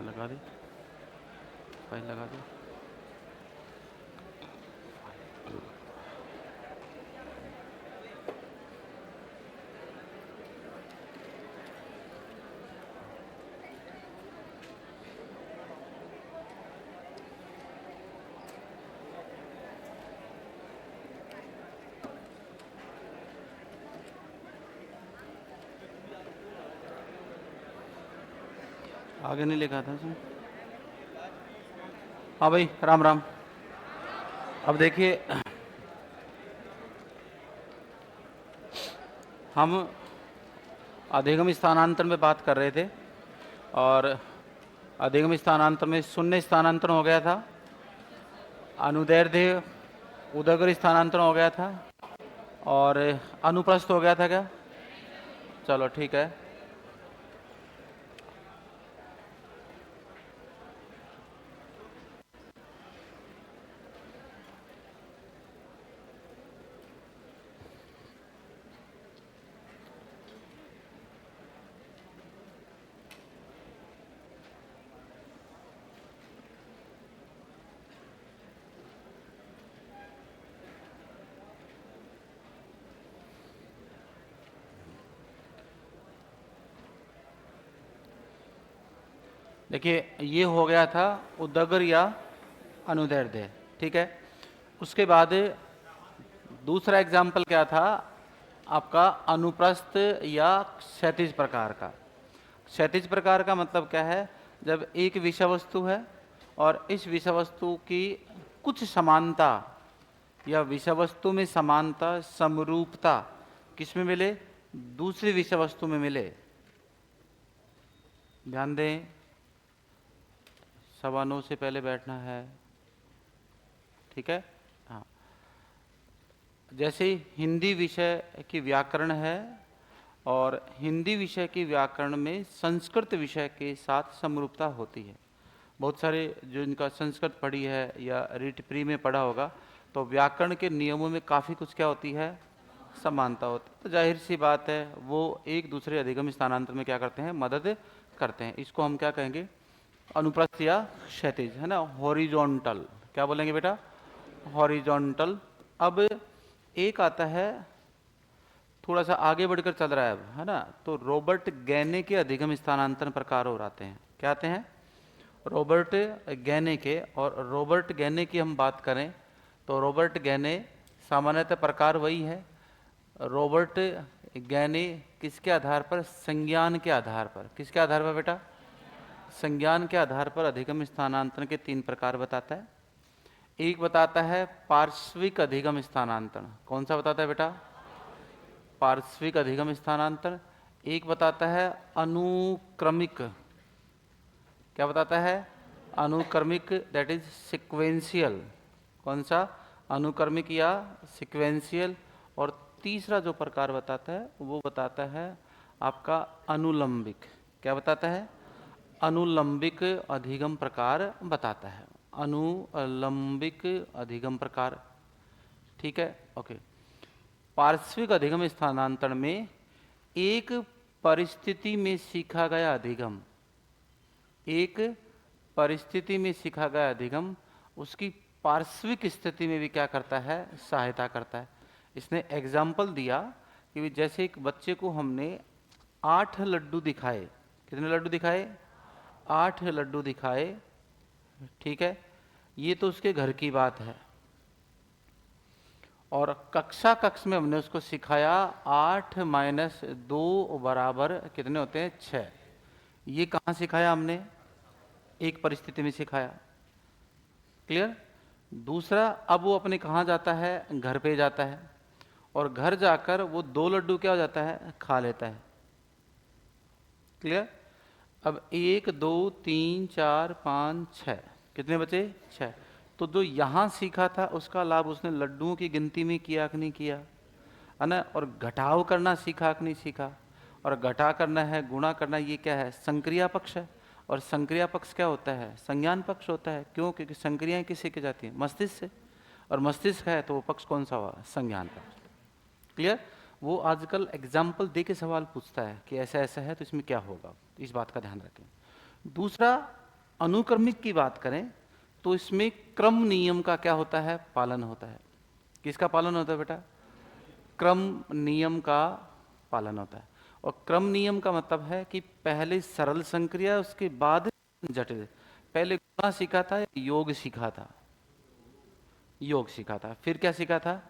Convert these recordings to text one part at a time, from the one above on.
लगा दी, फाइल लगा दी। आगे नहीं लिखा था उसमें। हाँ भाई, राम राम। अब देखिए, हम अधिगम स्थानांतरण में बात कर रहे थे और अधिगम स्थानांतरण में शून्य स्थानांतरण हो गया था, अनुदैर्ध्य उदग्र स्थानांतरण हो गया था और अनुप्रस्थ हो गया था क्या? चलो ठीक है। देखिए, ये हो गया था उदग्र या अनुदैर्ध्य, ठीक है। उसके बाद दूसरा एग्जाम्पल क्या था आपका? अनुप्रस्थ या क्षैतिज प्रकार का। क्षैतिज प्रकार का मतलब क्या है? जब एक विषय वस्तु है और इस विषय वस्तु की कुछ समानता या विषय वस्तु में समानता, समरूपता किस में मिले? दूसरी विषय वस्तु में मिले। ध्यान दें, 9:15 से पहले बैठना है, ठीक है। हाँ, जैसे हिंदी विषय की व्याकरण है और हिंदी विषय की व्याकरण में संस्कृत विषय के साथ समरूपता होती है। बहुत सारे जो इनका संस्कृत पढ़ी है या रीट प्री में पढ़ा होगा, तो व्याकरण के नियमों में काफ़ी कुछ क्या होती है? समानता होती है। तो जाहिर सी बात है, वो एक दूसरे अधिगम स्थानांतर में क्या करते हैं? मदद करते हैं। इसको हम क्या कहेंगे? अनुप्रस्थ या क्षैतिज, है ना, हॉरिजॉन्टल। क्या बोलेंगे बेटा? हॉरिजॉन्टल। अब एक आता है, थोड़ा सा आगे बढ़कर चल रहा है अब, है ना, तो रॉबर्ट गैने के अधिगम स्थानांतरण प्रकार और आते हैं। क्या आते हैं? रॉबर्ट गैने के। और रॉबर्ट गैने की हम बात करें तो रॉबर्ट गैने सामान्यतः प्रकार वही है। रॉबर्ट गैने किसके आधार पर? संज्ञान के आधार पर। किसके आधार पर बेटा? संज्ञान के आधार पर अधिगम स्थानांतरण के 3 प्रकार बताता है। एक बताता है पार्श्विक अधिगम स्थानांतरण। कौन सा बताता है बेटा? पार्श्विक अधिगम स्थानांतरण। एक बताता है अनुक्रमिक। क्या बताता है? अनुक्रमिक, दैट इज सिक्वेंशियल। कौन सा? अनुक्रमिक या सिक्वेंशियल। और तीसरा जो प्रकार बताता है वो बताता है आपका अनुलंबिक। क्या बताता है? अनुलंबिक अधिगम प्रकार बताता है। अनुलंबिक अधिगम प्रकार, ठीक है, ओके। पार्श्विक अधिगम स्थानांतरण में एक परिस्थिति में सीखा गया अधिगम, एक परिस्थिति में सीखा गया अधिगम उसकी पार्श्विक स्थिति में भी क्या करता है? सहायता करता है। इसने एग्जाम्पल दिया कि जैसे एक बच्चे को हमने 8 लड्डू दिखाए। कितने लड्डू दिखाए? 8 लड्डू दिखाए, ठीक है। ये तो उसके घर की बात है। और कक्षा कक्ष में हमने उसको सिखाया 8 - 2 बराबर कितने होते हैं? 6। ये कहाँ सिखाया हमने? एक परिस्थिति में सिखाया। क्लियर? दूसरा, अब वो अपने कहाँ जाता है? घर पे जाता है और घर जाकर वो 2 लड्डू क्या हो जाता है? खा लेता है। क्लियर? अब 1 2 3 4 5 6 कितने बचे? 6। तो जो यहाँ सीखा था उसका लाभ उसने लड्डुओं की गिनती में किया कि नहीं किया? है ना। और घटाव करना सीखा कि नहीं सीखा? और घटा करना है, गुणा करना, ये क्या है? संक्रिया पक्ष है। और संक्रिया पक्ष क्या होता है? संज्ञान पक्ष होता है। क्यों? क्योंकि संक्रियाएं किससे की जाती हैं? मस्तिष्क से। और मस्तिष्क है तो वो पक्ष कौन सा हुआ? संज्ञान पक्ष। क्लियर? वो आजकल एग्जाम्पल दे के सवाल पूछता है कि ऐसा ऐसा है तो इसमें क्या होगा, इस बात का ध्यान रखें। दूसरा, अनुक्रमिक की बात करें तो इसमें क्रम नियम का क्या होता है? पालन होता है। किसका पालन होता है बेटा? क्रम नियम का पालन होता है। और क्रम नियम का मतलब है कि पहले सरल संक्रिया, उसके बाद जटिल। पहले गुणा सीखा था, योग सीखा था, योग सीखा था, फिर क्या सीखा था?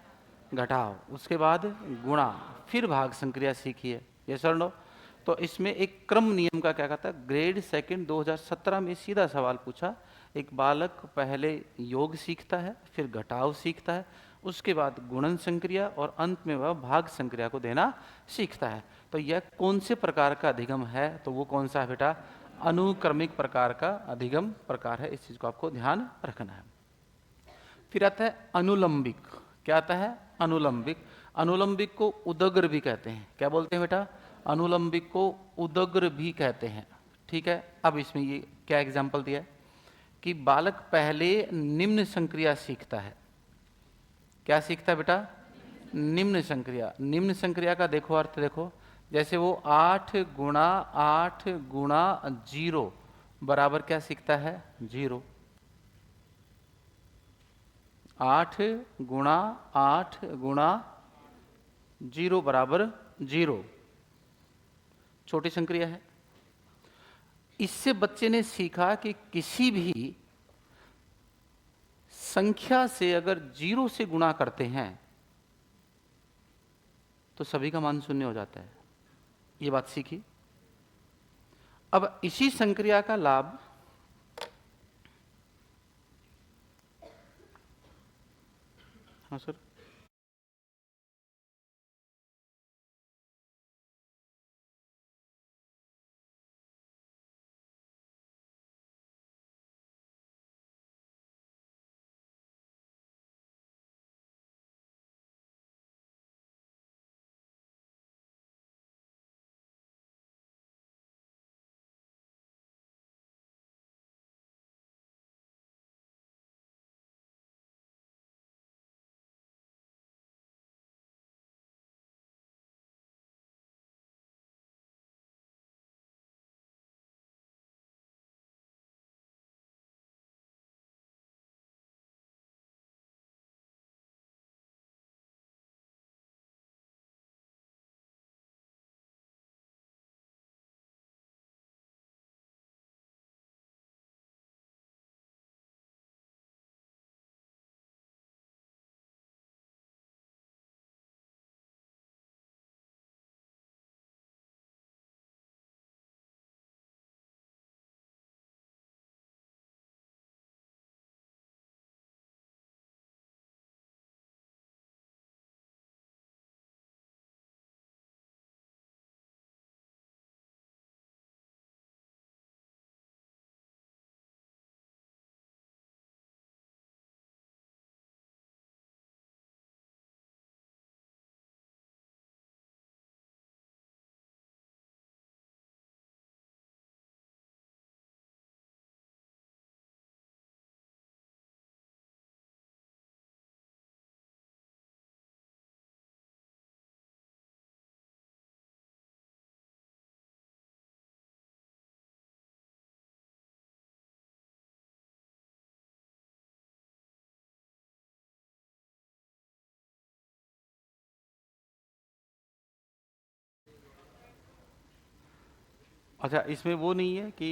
घटाव, उसके बाद गुणा, फिर भाग संक्रिया सीखी है। ये सर नो। तो इसमें एक क्रम नियम का क्या कहता है? ग्रेड सेकंड 2017 में सीधा सवाल पूछा। एक बालक पहले योग सीखता है, फिर घटाव सीखता है, उसके बाद गुणन संक्रिया, और अंत में वह भाग संक्रिया को देना सीखता है। तो यह कौन से प्रकार का अधिगम है? तो वो कौन सा है बेटा? अनुक्रमिक प्रकार का अधिगम प्रकार है। इस चीज को आपको ध्यान रखना है। फिर आता है अनुलंबिक। क्या आता है? अनुलंबिक। अनुलंबिक को उदग्र भी कहते हैं। क्या बोलते हैं बेटा? अनुलंबिक को उदग्र भी कहते हैं। ठीक है। अब इसमें ये क्या एग्जाम्पल दिया है कि बालक पहले निम्न संक्रिया सीखता है। क्या सीखता है बेटा? निम्न संक्रिया। निम्न संक्रिया का देखो अर्थ देखो, जैसे वो 8 गुणा 8 गुणा 0 बराबर क्या सीखता है? 0। 8 गुणा 8 गुणा 0 बराबर 0, छोटी संक्रिया है। इससे बच्चे ने सीखा कि किसी भी संख्या से अगर 0 से गुणा करते हैं तो सभी का मान शून्य हो जाता है। ये बात सीखी। अब इसी संक्रिया का लाभ हाँ सर, अच्छा इसमें वो नहीं है कि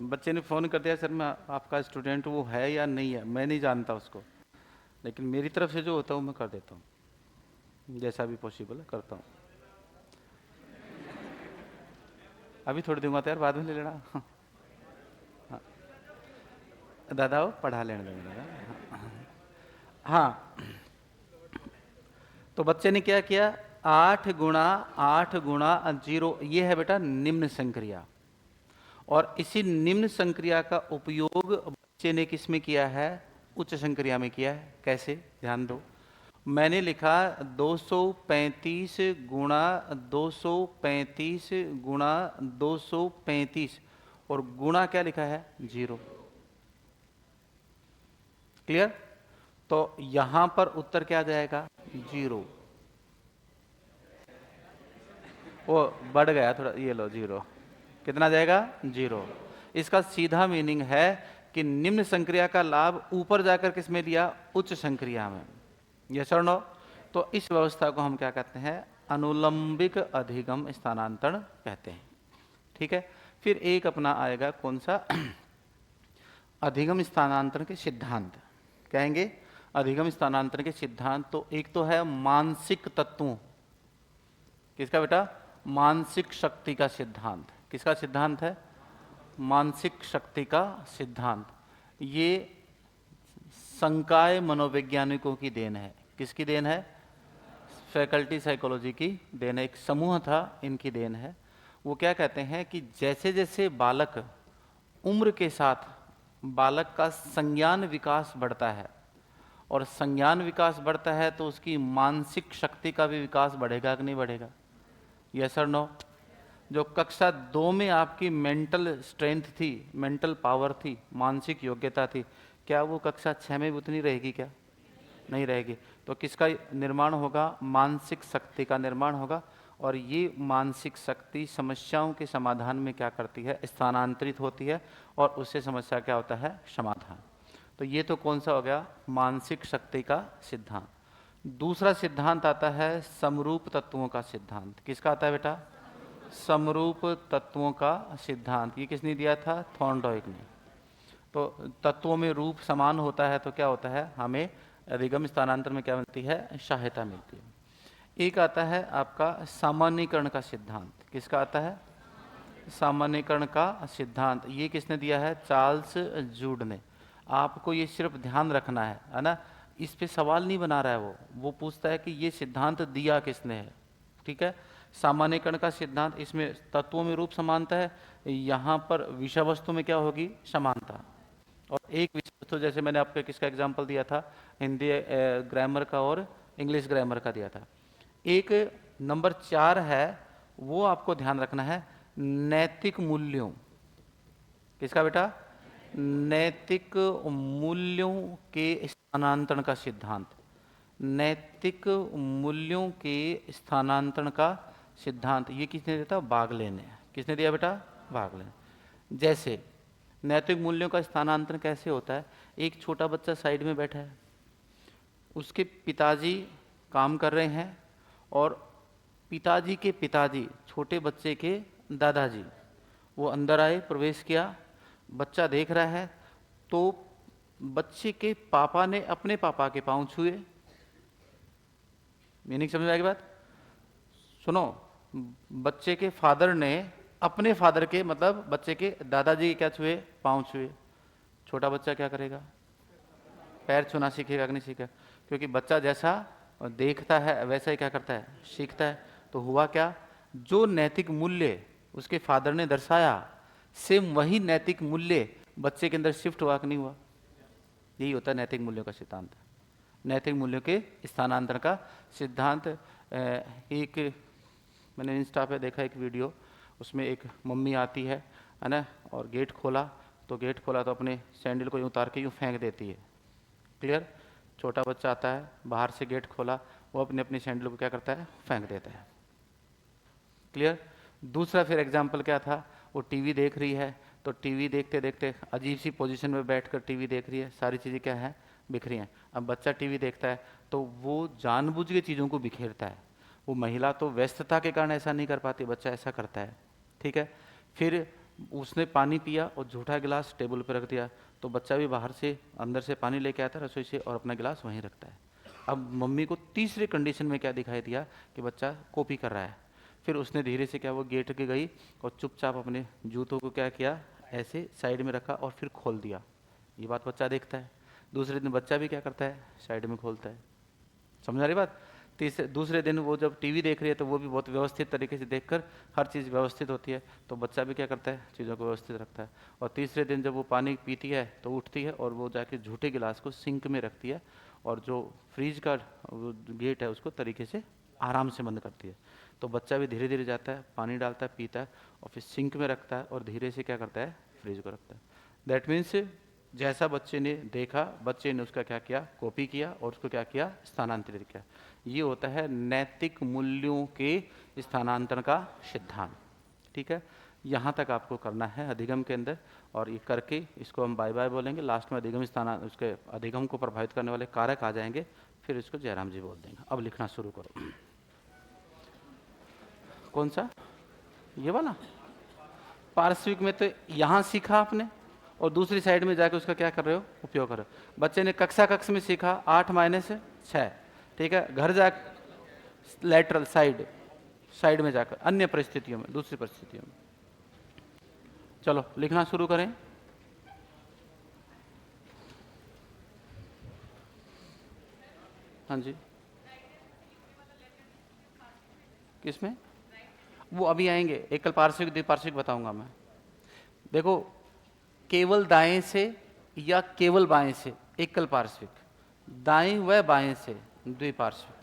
बच्चे ने फ़ोन कर दिया सर मैं आपका स्टूडेंट, वो है या नहीं है मैं नहीं जानता उसको, लेकिन मेरी तरफ से जो होता है वो मैं कर देता हूँ, जैसा भी पॉसिबल है करता हूँ। अभी थोड़ी दूंगा तो यार, बाद में ले लेना। हाँ, दादा वो पढ़ा लेने देंगे दादा। हाँ, तो बच्चे ने क्या किया? 8 गुणा 8 गुणा 0, ये है बेटा निम्न संक्रिया। और इसी निम्न संक्रिया का उपयोग बच्चे ने किस में किया है? उच्च संक्रिया में किया है। कैसे? ध्यान दो। मैंने लिखा 235 गुणा 235 गुणा 235, और गुणा क्या लिखा है? 0। क्लियर? तो यहां पर उत्तर क्या आ जाएगा? 0। वो बढ़ गया थोड़ा, ये लो 0। कितना आ जाएगा? 0। इसका सीधा मीनिंग है कि निम्न संक्रिया का लाभ ऊपर जाकर किस में दिया, उच्च संक्रिया में। यस और नो? तो इस व्यवस्था को हम क्या कहते हैं, अनुलंबिक अधिगम स्थानांतरण कहते हैं। ठीक है, फिर एक अपना आएगा कौन सा, अधिगम स्थानांतरण के सिद्धांत कहेंगे। अधिगम स्थानांतरण के सिद्धांत तो एक तो है मानसिक तत्वों, किसका बेटा, मानसिक शक्ति का सिद्धांत। किसका सिद्धांत है, मानसिक शक्ति का सिद्धांत। ये संकाय मनोवैज्ञानिकों की देन है। किसकी देन है, फैकल्टी साइकोलॉजी की देन है, एक समूह था इनकी देन है। वो क्या कहते हैं कि जैसे जैसे बालक उम्र के साथ बालक का संज्ञान विकास बढ़ता है, और संज्ञान विकास बढ़ता है तो उसकी मानसिक शक्ति का भी विकास बढ़ेगा कि नहीं बढ़ेगा, यस और नो? जो कक्षा 2 में आपकी मेंटल स्ट्रेंथ थी, मेंटल पावर थी, मानसिक योग्यता थी, क्या वो कक्षा 6 में भी उतनी रहेगी क्या, नहीं रहेगी। तो किसका निर्माण होगा, मानसिक शक्ति का निर्माण होगा। और ये मानसिक शक्ति समस्याओं के समाधान में क्या करती है, स्थानांतरित होती है, और उससे समस्या क्या होता है, समाधान। तो ये तो कौन सा हो गया, मानसिक शक्ति का सिद्धांत। दूसरा सिद्धांत आता है समरूप तत्वों का सिद्धांत। किसका आता है बेटा, समरूप तत्वों का सिद्धांत। ये किसने दिया था, थॉर्नडाइक ने। तो तत्वों में रूप समान होता है तो क्या होता है, हमें अधिगम स्थानांतरण में क्या मिलती है, सहायता मिलती है। एक आता है आपका सामान्यीकरण का सिद्धांत। किसका आता है, सामान्यीकरण का सिद्धांत। ये किसने दिया है, चार्ल्स जूड ने। आपको ये सिर्फ ध्यान रखना है ना, इस पे सवाल नहीं बना रहा है वो पूछता है कि ये सिद्धांत दिया किसने है। ठीक है, सामान्यीकरण का सिद्धांत, इसमें तत्वों में रूप समानता है, यहाँ पर विषय वस्तु में क्या होगी, समानता। और एक विषय वस्तु, जैसे मैंने आपको किसका एग्जाम्पल दिया था, हिंदी ग्रामर का और इंग्लिश ग्रामर का दिया था। एक नंबर 4 है, वो आपको ध्यान रखना है, नैतिक मूल्यों। किसका बेटा, नैतिक मूल्यों के स्थानांतरण का सिद्धांत। नैतिक मूल्यों के स्थानांतरण का सिद्धांत ये किसने दिया था, बागले ने। किसने दिया बेटा, बागले ने। जैसे नैतिक मूल्यों का स्थानांतरण कैसे होता है, एक छोटा बच्चा साइड में बैठा है, उसके पिताजी काम कर रहे हैं, और पिताजी के पिताजी छोटे बच्चे के दादाजी, वो अंदर आए, प्रवेश किया, बच्चा देख रहा है, तो बच्चे के पापा ने अपने पापा के पांव छुए। मीनिंग समझ आएगी बात, सुनो, बच्चे के फादर ने अपने फादर के, मतलब बच्चे के दादाजी के क्या छुए, पांव छुए। छोटा बच्चा क्या करेगा, पैर छूना सीखेगा कि नहीं सीखेगा, क्योंकि बच्चा जैसा देखता है वैसा ही क्या करता है, सीखता है। तो हुआ क्या, जो नैतिक मूल्य उसके फादर ने दर्शाया, सेम वही नैतिक मूल्य बच्चे के अंदर शिफ्ट हुआ कि नहीं हुआ। यही होता है नैतिक मूल्यों का सिद्धांत, नैतिक मूल्यों के स्थानांतरण का सिद्धांत। एक मैंने इंस्टा पे देखा एक वीडियो, उसमें एक मम्मी आती है ना, और गेट खोला तो अपने सैंडल को यूँ उतार के यूँ फेंक देती है। क्लियर, छोटा बच्चा आता है, बाहर से गेट खोला, वो अपने अपनी सैंडल को क्या करता है, फेंक देता है। क्लियर। दूसरा फिर एग्जाम्पल क्या था, वो टीवी देख रही है, तो टीवी देखते देखते अजीब सी पोजीशन में बैठकर टीवी देख रही है, सारी चीज़ें क्या है, बिखरी हैं। अब बच्चा टीवी देखता है तो वो जानबूझ के चीज़ों को बिखेरता है। वो महिला तो व्यस्तता के कारण ऐसा नहीं कर पाती, बच्चा ऐसा करता है। ठीक है, फिर उसने पानी पिया और झूठा गिलास टेबल पर रख दिया, तो बच्चा भी बाहर से अंदर से पानी लेके आता है रसोई से, और अपना गिलास वहीं रखता है। अब मम्मी को तीसरे कंडीशन में क्या दिखाई दिया कि बच्चा कॉपी कर रहा है। फिर उसने धीरे से क्या, वो गेट के गई और चुपचाप अपने जूतों को क्या किया, ऐसे साइड में रखा और फिर खोल दिया। ये बात बच्चा देखता है। दूसरे दिन बच्चा भी क्या करता है, साइड में खोलता है। समझ आ रही बात। दूसरे दिन वो जब टीवी देख रही है तो वो भी बहुत व्यवस्थित तरीके से देखकर, हर चीज़ व्यवस्थित होती है, तो बच्चा भी क्या करता है, चीज़ों को व्यवस्थित रखता है। और तीसरे दिन जब वो पानी पीती है तो उठती है और वो जाके झूठे गिलास को सिंक में रखती है, और जो फ्रिज का गेट है उसको तरीके से आराम से बंद करती है। तो बच्चा भी धीरे धीरे जाता है, पानी डालता है, पीता है, और फिर सिंक में रखता है, और धीरे से क्या करता है, फ्रिज को रखता है। दैट मीन्स जैसा बच्चे ने देखा, बच्चे ने उसका क्या किया, कॉपी किया, और उसको क्या किया, स्थानांतरित किया। ये होता है नैतिक मूल्यों के स्थानांतरण का सिद्धांत। ठीक है, यहाँ तक आपको करना है अधिगम के अंदर, और ये करके इसको हम बाय बाय बोलेंगे। लास्ट में अधिगम स्थान उसके अधिगम को प्रभावित करने वाले कारक आ जाएंगे, फिर इसको जयराम जी बोल देंगे। अब लिखना शुरू करो। कौन सा? ये वाला पार्श्विक में तो यहाँ सीखा आपने, और दूसरी साइड में जाके उसका क्या कर रहे हो? उपयोग कर रहे हो। बच्चे ने कक्षा में सीखा 8 माइनस 6, ठीक है। घर जा लेटरल साइड में जाकर अन्य परिस्थितियों में, दूसरी परिस्थितियों में। चलो लिखना शुरू करें। हाँ जी, किसमें? वो अभी आएंगे, एकल पार्श्विक द्विपार्श्विक बताऊंगा मैं। देखो, केवल दाएं से या केवल बाएं से एकल पार्श्विक, दाएं व बाएं से द्विपार्श्विक।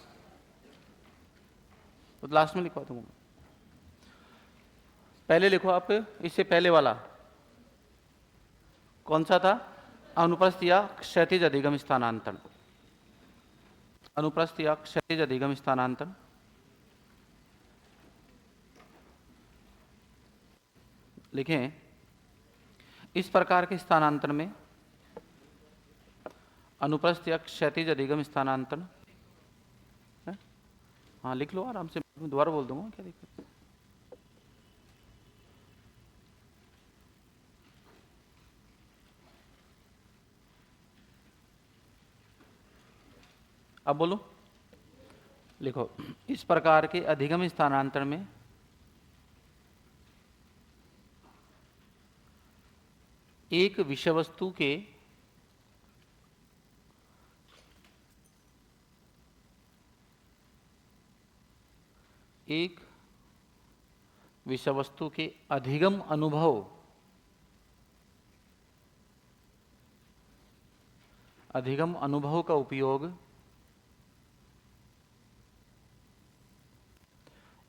तो लास्ट में लिखवा दूंगा। पहले लिखो आप, इससे पहले वाला कौन सा था? अनुप्रस्थ या क्षैतिज अधिगम स्थानांतरण। अनुप्रस्थ या क्षैतिज अधिगम स्थानांतरण। लिखें, इस प्रकार के स्थानांतरण में अनुप्रस्थ या क्षैतिज अधिगम स्थानांतरण। हाँ लिख लो आराम से, दोबारा बोल दूंगा, क्या दिक्कत। अब बोलो, लिखो, इस प्रकार के अधिगम स्थानांतरण में एक विषय वस्तु के अधिगम अनुभव का उपयोग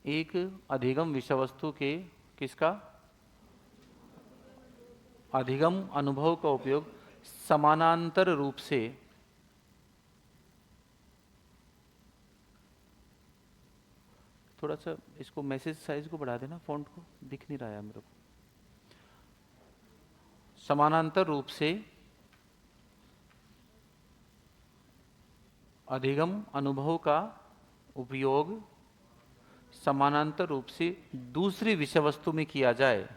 एक अधिगम विषय वस्तु के किसका? अधिगम अनुभव का उपयोग समानांतर रूप से थोड़ा सा इसको मैसेज साइज को बढ़ा देना, फ़ॉन्ट को दिख नहीं रहा है मेरे को। समानांतर रूप से अधिगम अनुभव का उपयोग समानांतर रूप से दूसरी विषय वस्तु में किया जाए।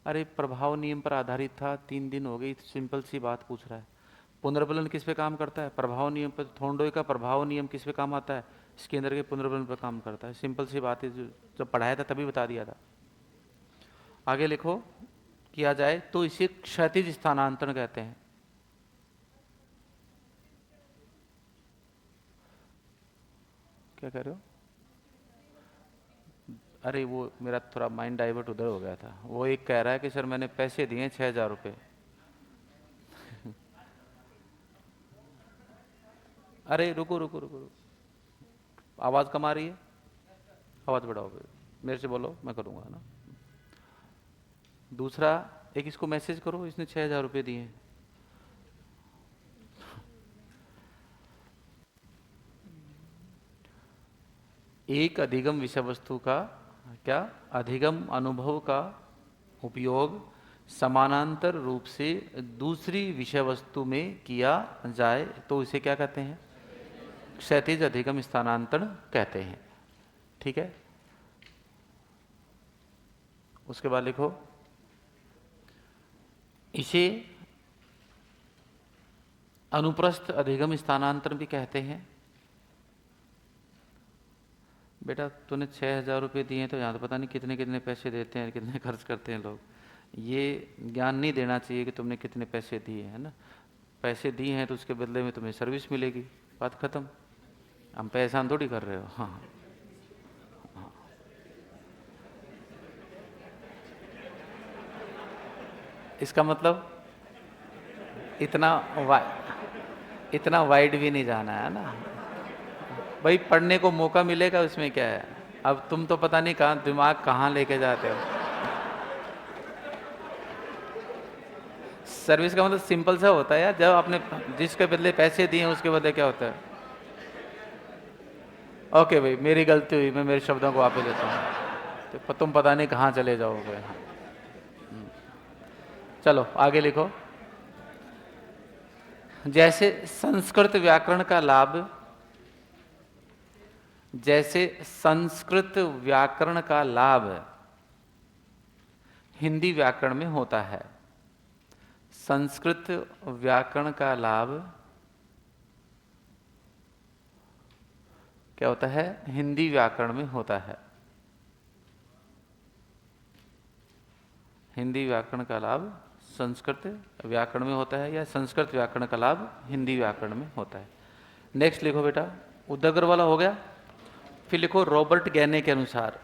अरे प्रभाव नियम पर आधारित था, 3 दिन हो गई, सिंपल सी बात पूछ रहा है। पुनर्बलन किस पे काम करता है? प्रभाव नियम पर। थोंडोय का प्रभाव नियम किस पे काम आता है? इसके अंदर के पुनर्बलन पर काम करता है। सिंपल सी बात है, जब पढ़ाया था तभी बता दिया था। आगे लिखो, किया जाए तो इसे क्षैतिज स्थानांतरण कहते हैं। क्या कह रहे हो? अरे वो मेरा थोड़ा माइंड डाइवर्ट उधर हो गया था। वो एक कह रहा है कि सर मैंने पैसे दिए 6,000 रुपये। अरे रुको रुको रुको रुको, आवाज़ कम आ रही है, आवाज़ बढ़ाओ, मेरे से बोलो, मैं करूँगा ना। दूसरा, एक इसको मैसेज करो, इसने 6,000 रुपये दिए। एक अधिगम विषय वस्तु का क्या? अधिगम अनुभव का उपयोग समानांतर रूप से दूसरी विषय वस्तु में किया जाए तो इसे क्या कहते हैं? क्षैतिज अधिगम स्थानांतरण कहते हैं। ठीक है, उसके बाद लिखो, इसे अनुप्रस्थ अधिगम स्थानांतरण भी कहते हैं। बेटा तूने 6,000 रुपये दिए तो यहाँ तो पता नहीं कितने कितने पैसे देते हैं, कितने खर्च करते हैं लोग। ये ज्ञान नहीं देना चाहिए कि तुमने कितने पैसे दिए, है ना। पैसे दिए हैं तो उसके बदले में तुम्हें सर्विस मिलेगी, बात खत्म। हम पे एहसान थोड़ी कर रहे हो। हाँ हाँ, इसका मतलब इतना वाइड भी नहीं जाना है ना भाई। पढ़ने को मौका मिलेगा, उसमें क्या है। अब तुम तो पता नहीं कहाँ दिमाग कहाँ लेके जाते हो। सर्विस का मतलब सिंपल सा होता है यार, जब आपने जिसके बदले पैसे दिए उसके बदले क्या होता है। ओके भाई, मेरी गलती हुई, मैं मेरे शब्दों को वापस लेता हूँ। तो तुम पता नहीं कहाँ चले जाओगे। हाँ। चलो आगे लिखो। जैसे संस्कृत व्याकरण का लाभ, जैसे संस्कृत व्याकरण का लाभ हिंदी व्याकरण में होता है, संस्कृत व्याकरण का लाभ क्या होता है? हिंदी व्याकरण में होता है। हिंदी व्याकरण का लाभ संस्कृत व्याकरण में होता है, या संस्कृत व्याकरण का लाभ हिंदी व्याकरण में होता है। नेक्स्ट लिखो बेटा, उदयगर वाला हो गया। फिर लिखो रॉबर्ट गैने के अनुसार।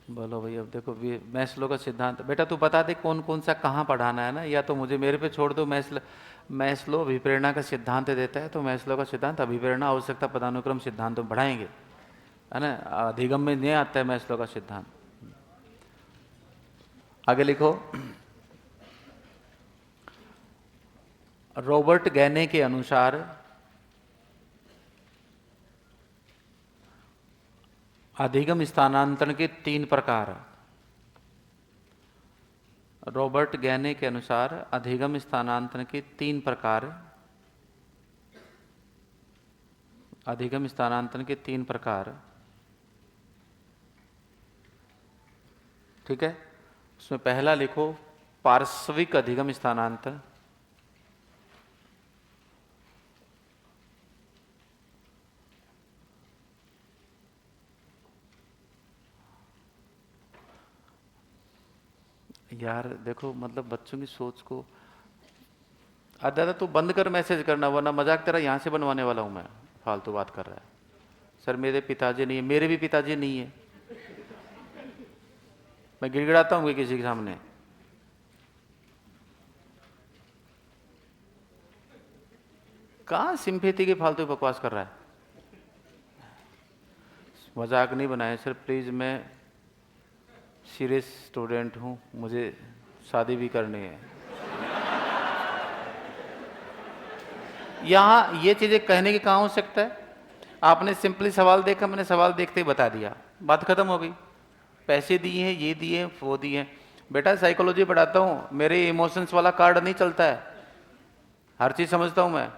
बोलो भाई, अब देखो मैस्लो का सिद्धांत। बेटा तू बता दे कौन कौन सा कहाँ पढ़ाना है ना, या तो मुझे मेरे पे छोड़ दो। मैस्लो अभिप्रेरणा का सिद्धांत देता है, तो मैस्लो का सिद्धांत अभिप्रेरणा आवश्यकता पदानुक्रम सिद्धांत में पढ़ाएंगे, है ना। अधिगम में नहीं आता है मैस्लो का सिद्धांत। आगे लिखो, रॉबर्ट गैने के अनुसार अधिगम स्थानांतरण के 3 प्रकार। रॉबर्ट गैने के अनुसार अधिगम स्थानांतरण के 3 प्रकार, अधिगम स्थानांतरण के 3 प्रकार, ठीक है। उसमें पहला लिखो पार्श्विक अधिगम स्थानांतरण। यार देखो, मतलब बच्चों की सोच को, दादा तू बंद कर मैसेज करना, वरना मजाक तेरा यहाँ से बनवाने वाला हूँ मैं। फालतू बात कर रहा है। सर मेरे पिताजी नहीं है, मेरे भी पिताजी नहीं है। मैं गिड़गिड़ाता हूँ किसी के सामने? कहाँ सिंपैथी की फालतू बकवास कर रहा है? मजाक नहीं बनाए सर प्लीज, मैं सीरियस स्टूडेंट हूँ, मुझे शादी भी करनी है। यहाँ ये चीजें कहने की कहाँ हो सकता है? आपने सिंपली सवाल देखा, मैंने सवाल देखते ही बता दिया, बात खत्म हो गई। पैसे दिए हैं, ये दिए हैं, वो दिए हैं। बेटा साइकोलॉजी पढ़ाता हूँ, मेरे इमोशंस वाला कार्ड नहीं चलता है। हर चीज़ समझता हूँ मैं,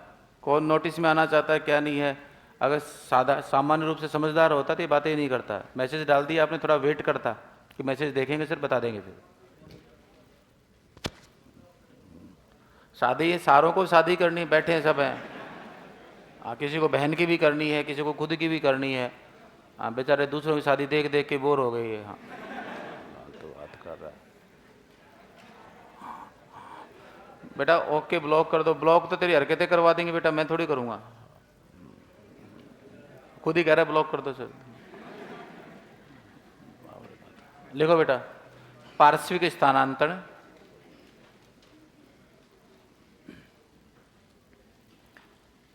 कौन नोटिस में आना चाहता है क्या नहीं है। अगर सादा सामान्य रूप से समझदार होता तो ये बातें ही नहीं करता। मैसेज डाल दिया आपने, थोड़ा वेट करता कि मैसेज देखेंगे सर, बता देंगे फिर। शादी, सारों को शादी करनी, बैठे हैं सब हैं। किसी को बहन की भी करनी है, किसी को खुद की भी करनी है। हाँ बेचारे दूसरों की शादी देख देख के बोर हो गई है। हाँ तो बात कर रहा है बेटा। ओके ब्लॉक कर दो। ब्लॉक तो तेरी हरकतें करवा देंगे बेटा, मैं थोड़ी करूँगा। खुद ही कह रहा है ब्लॉक कर दो सर। लिखो बेटा, पार्श्विक स्थानांतरण,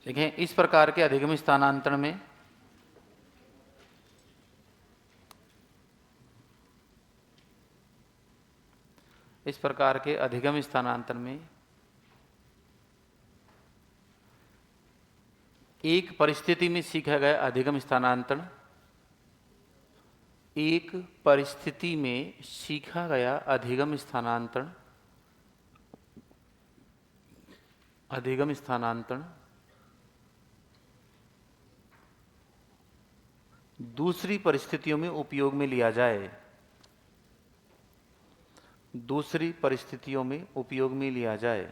देखें इस प्रकार के अधिगम स्थानांतरण में इस प्रकार के अधिगम स्थानांतरण में एक परिस्थिति में सीखा गया अधिगम स्थानांतरण, एक परिस्थिति में सीखा गया अधिगम स्थानांतरण, अधिगम स्थानांतरण दूसरी परिस्थितियों में उपयोग में लिया जाए, दूसरी परिस्थितियों में उपयोग में लिया जाए।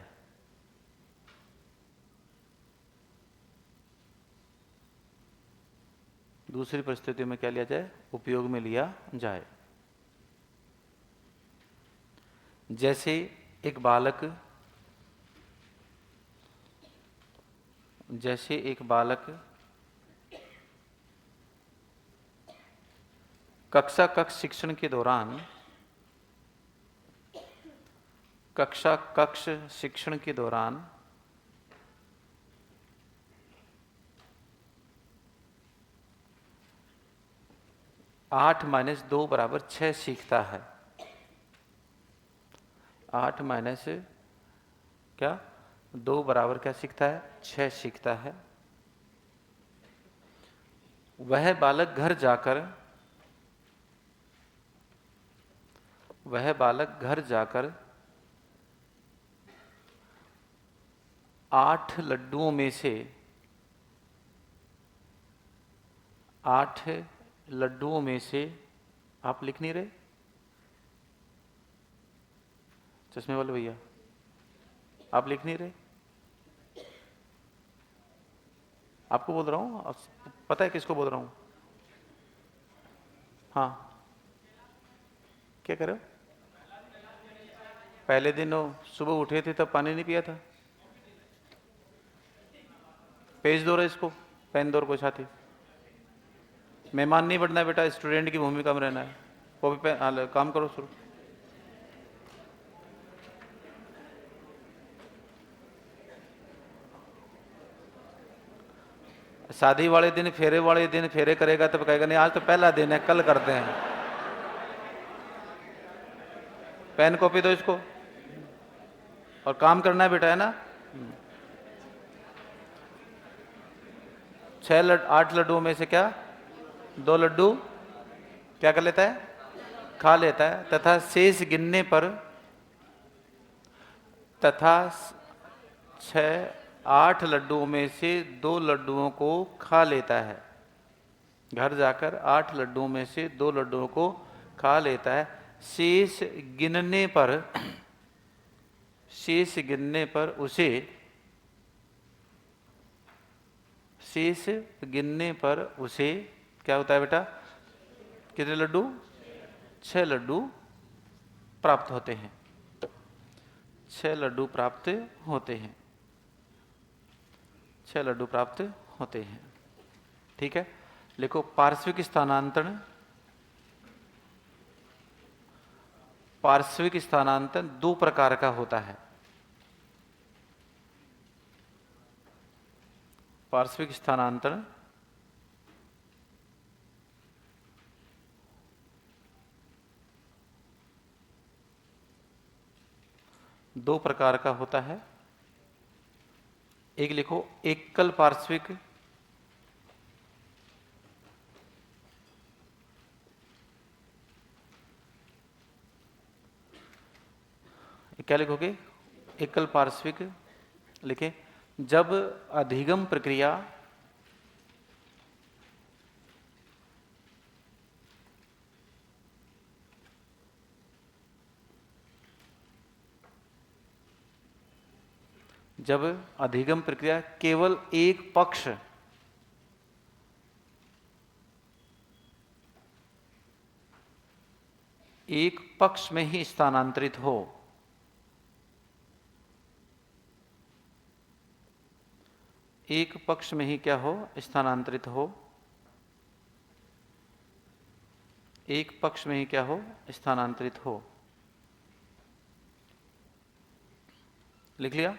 दूसरी परिस्थितियों में क्या लिया जाए? उपयोग में लिया जाए। जैसे एक बालक, जैसे एक बालक कक्ष शिक्षण के दौरान, कक्ष शिक्षण के दौरान आठ माइनस 2 बराबर 6 सीखता है। 8 माइनस क्या 2 बराबर क्या सीखता है? 6 सीखता है। वह बालक घर जाकर 8 लड्डुओं में से 8 लड्डुओं में से, आप लिख नहीं रहे चश्मे वाले भैया, आप लिख नहीं रहे? आपको बोल रहा हूं, पता है किसको बोल रहा हूं? हाँ, क्या करो? पहले दिन सुबह उठे थे तब पानी नहीं पिया था? पेज दो रहे इसको, पेन दो कोई साथी। मेहमान नहीं बनना है बेटा, स्टूडेंट की भूमिका में रहना है। कॉपी पेन काम करो शुरू। शादी वाले दिन, फेरे वाले दिन फेरे करेगा तब कहेगा नहीं आज तो पहला दिन है, कल करते हैं। पेन कॉपी दो इसको और काम करना है बेटा, है ना? 8 लड्डुओं में से क्या 2 लड्डू क्या कर लेता है? खा लेता है। तथा शेष गिनने पर, तथा 8 लड्डुओं में से 2 लड्डुओं को खा लेता है। घर जाकर 8 लड्डुओं में से 2 लड्डुओं को खा लेता है। शेष गिनने पर उसे क्या होता है बेटा? कितने लड्डू? 6 लड्डू प्राप्त होते हैं। 6 लड्डू प्राप्त होते हैं। 6 लड्डू प्राप्त होते हैं। ठीक है, लिखो पार्श्विक स्थानांतरण। पार्श्विक स्थानांतरण 2 प्रकार का होता है। पार्श्विक स्थानांतरण दो प्रकार का होता है। एक लिखो एकल पार्श्विक, क्या लिखोगे? एकल पार्श्विक लिखे जब अधिगम प्रक्रिया केवल एक पक्ष में ही स्थानांतरित हो। एक पक्ष में ही क्या हो? स्थानांतरित हो। एक पक्ष में ही क्या हो? स्थानांतरित हो। लिख लिया?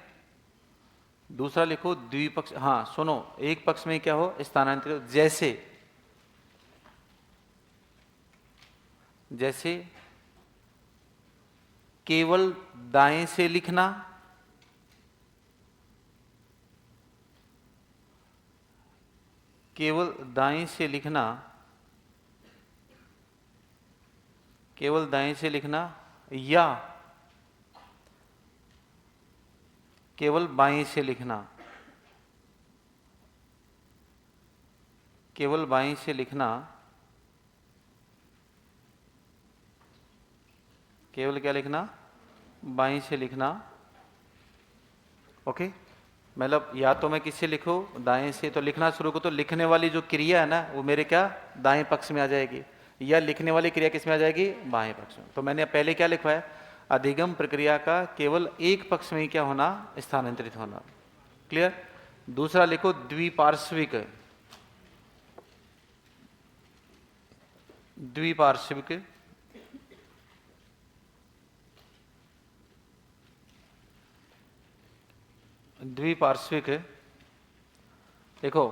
दूसरा लिखो द्विपक्ष। हाँ सुनो, एक पक्ष में ही क्या हो? स्थानांतरित। जैसे केवल दाएं से लिखना, केवल दाएं से लिखना, केवल दाएं से लिखना, या केवल बाएं से लिखना। केवल बाएं से लिखना, केवल क्या लिखना? बाएं से लिखना। ओके, मतलब या तो मैं किससे लिखूं? दाएं से। तो लिखना शुरू करो तो लिखने वाली जो क्रिया है ना वो मेरे क्या दाएं पक्ष में आ जाएगी, या लिखने वाली क्रिया किस में आ जाएगी? बाएं पक्ष में। तो मैंने पहले क्या लिखा है? अधिगम प्रक्रिया का केवल एक पक्ष में ही क्या होना? स्थानांतरित होना। क्लियर? दूसरा लिखो द्विपार्श्विक। द्विपार्श्विक द्विपार्श्विक देखो,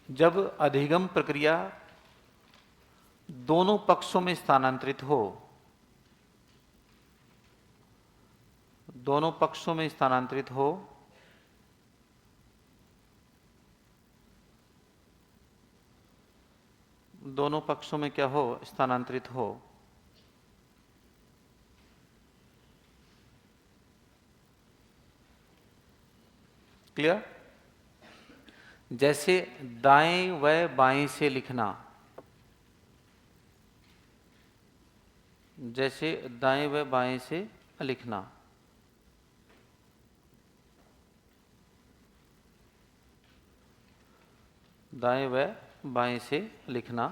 जब अधिगम प्रक्रिया दोनों पक्षों में स्थानांतरित हो, दोनों पक्षों में स्थानांतरित हो, दोनों पक्षों में क्या हो, स्थानांतरित हो। क्लियर? जैसे दाएं व बाएं से लिखना, जैसे दाएं व बाएं से लिखना, दाएं व बाएं से लिखना।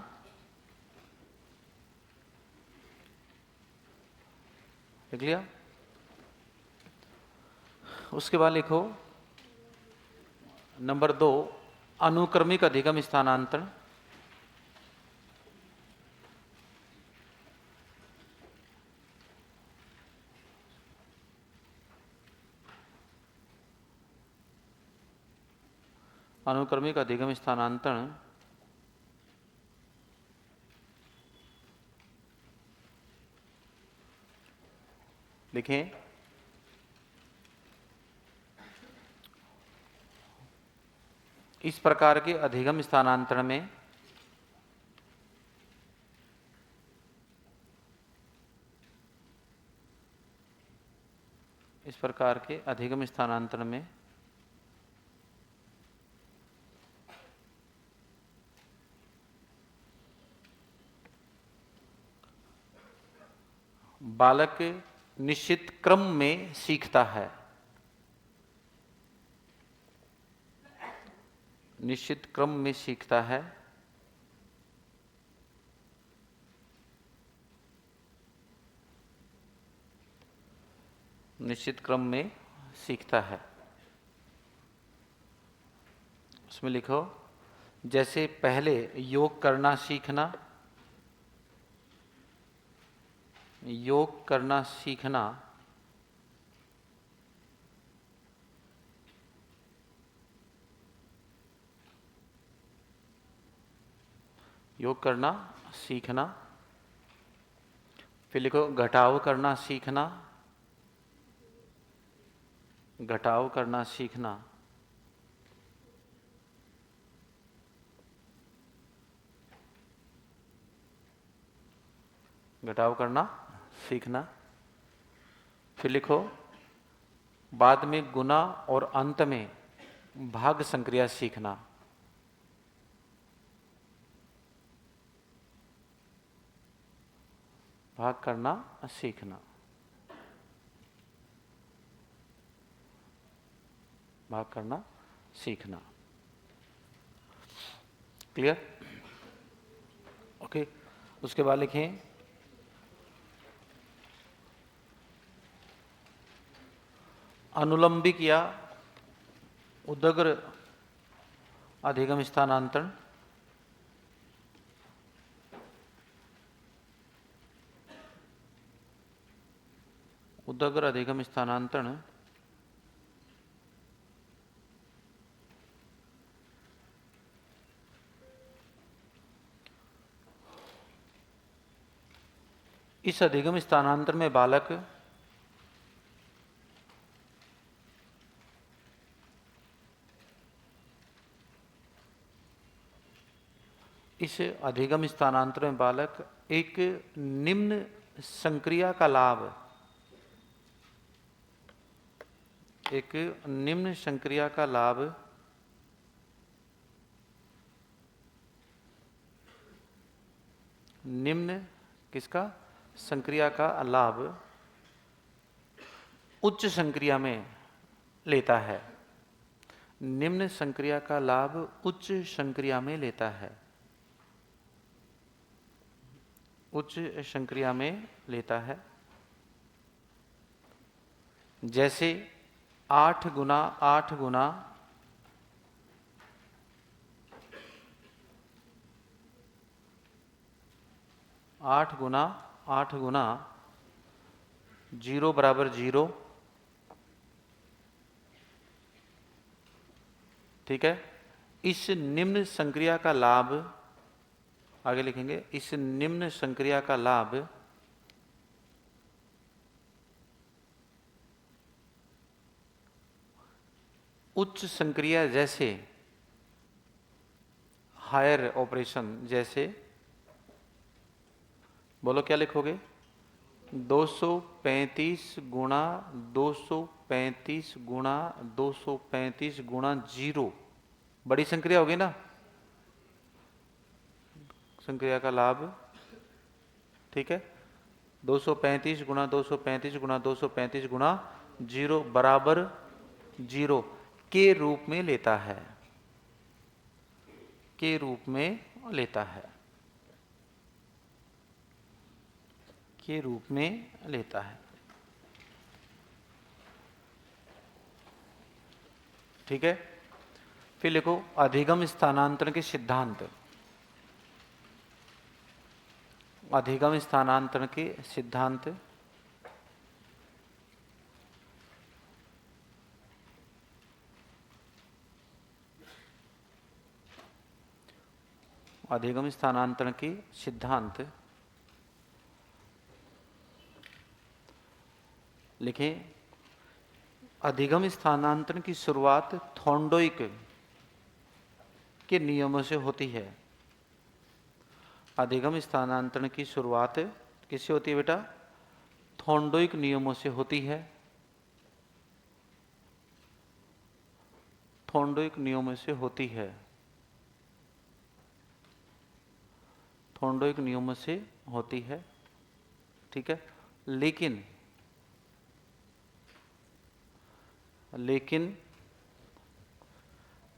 लिख लिया? उसके बाद लिखो नंबर 2, अनुक्रमिक अधिगम स्थानांतरण। अनुक्रमिक अधिगम स्थानांतरण लिखें। इस प्रकार के अधिगम स्थानांतरण में इस प्रकार के अधिगम स्थानांतरण में बालक निश्चित क्रम में सीखता है, निश्चित क्रम में सीखता है। निश्चित क्रम में सीखता है। उसमें लिखो जैसे पहले योग करना सीखना, योग करना सीखना योग करना सीखना। फिर लिखो घटाव करना सीखना, घटाव करना सीखना। घटाव करना सीखना। फिर लिखो बाद में गुना और अंत में भाग संक्रिया सीखना। भाग करना सीखना। भाग करना सीखना। क्लियर? ओके। उसके बाद लिखें अनुलंबिक या उदग्र अधिगम स्थानांतरण। उदग्र अधिगम स्थानांतरण इस अधिगम स्थानांतरण में बालक इस अधिगम स्थानांतरण में बालक एक निम्न संक्रिया का लाभ, एक निम्न संक्रिया का लाभ निम्न किसका? संक्रिया का लाभ उच्च संक्रिया में लेता है। निम्न संक्रिया का लाभ उच्च संक्रिया में लेता है। उच्च संक्रिया में लेता है। जैसे 8 गुना 8 गुना 8 गुना 8 गुना 0 बराबर 0। ठीक है? इस निम्न संक्रिया का लाभ, आगे लिखेंगे, इस निम्न संक्रिया का लाभ उच्च संक्रिया जैसे हायर ऑपरेशन, जैसे बोलो क्या लिखोगे? 235 गुणा 235 गुणा 235 गुणा 0, बड़ी संक्रिया होगी ना, संक्रिया का लाभ, ठीक है। 235 गुणा 235 गुणा 235 गुणा 0 बराबर 0 के रूप में लेता है, के रूप में लेता है, के रूप में लेता है, ठीक है। फिर लिखो अधिगम स्थानांतरण के सिद्धांत, अधिगम स्थानांतरण के सिद्धांत, अधिगम स्थानांतरण के सिद्धांत लिखें। अधिगम स्थानांतरण की शुरुआत थॉर्नडाइक के नियमों से होती है। अधिगम स्थानांतरण की शुरुआत किससे होती है बेटा? थॉर्नडाइक नियमों से होती है, थॉर्नडाइक नियमों से होती है, थॉर्नडाइक नियमों से होती है, ठीक है। लेकिन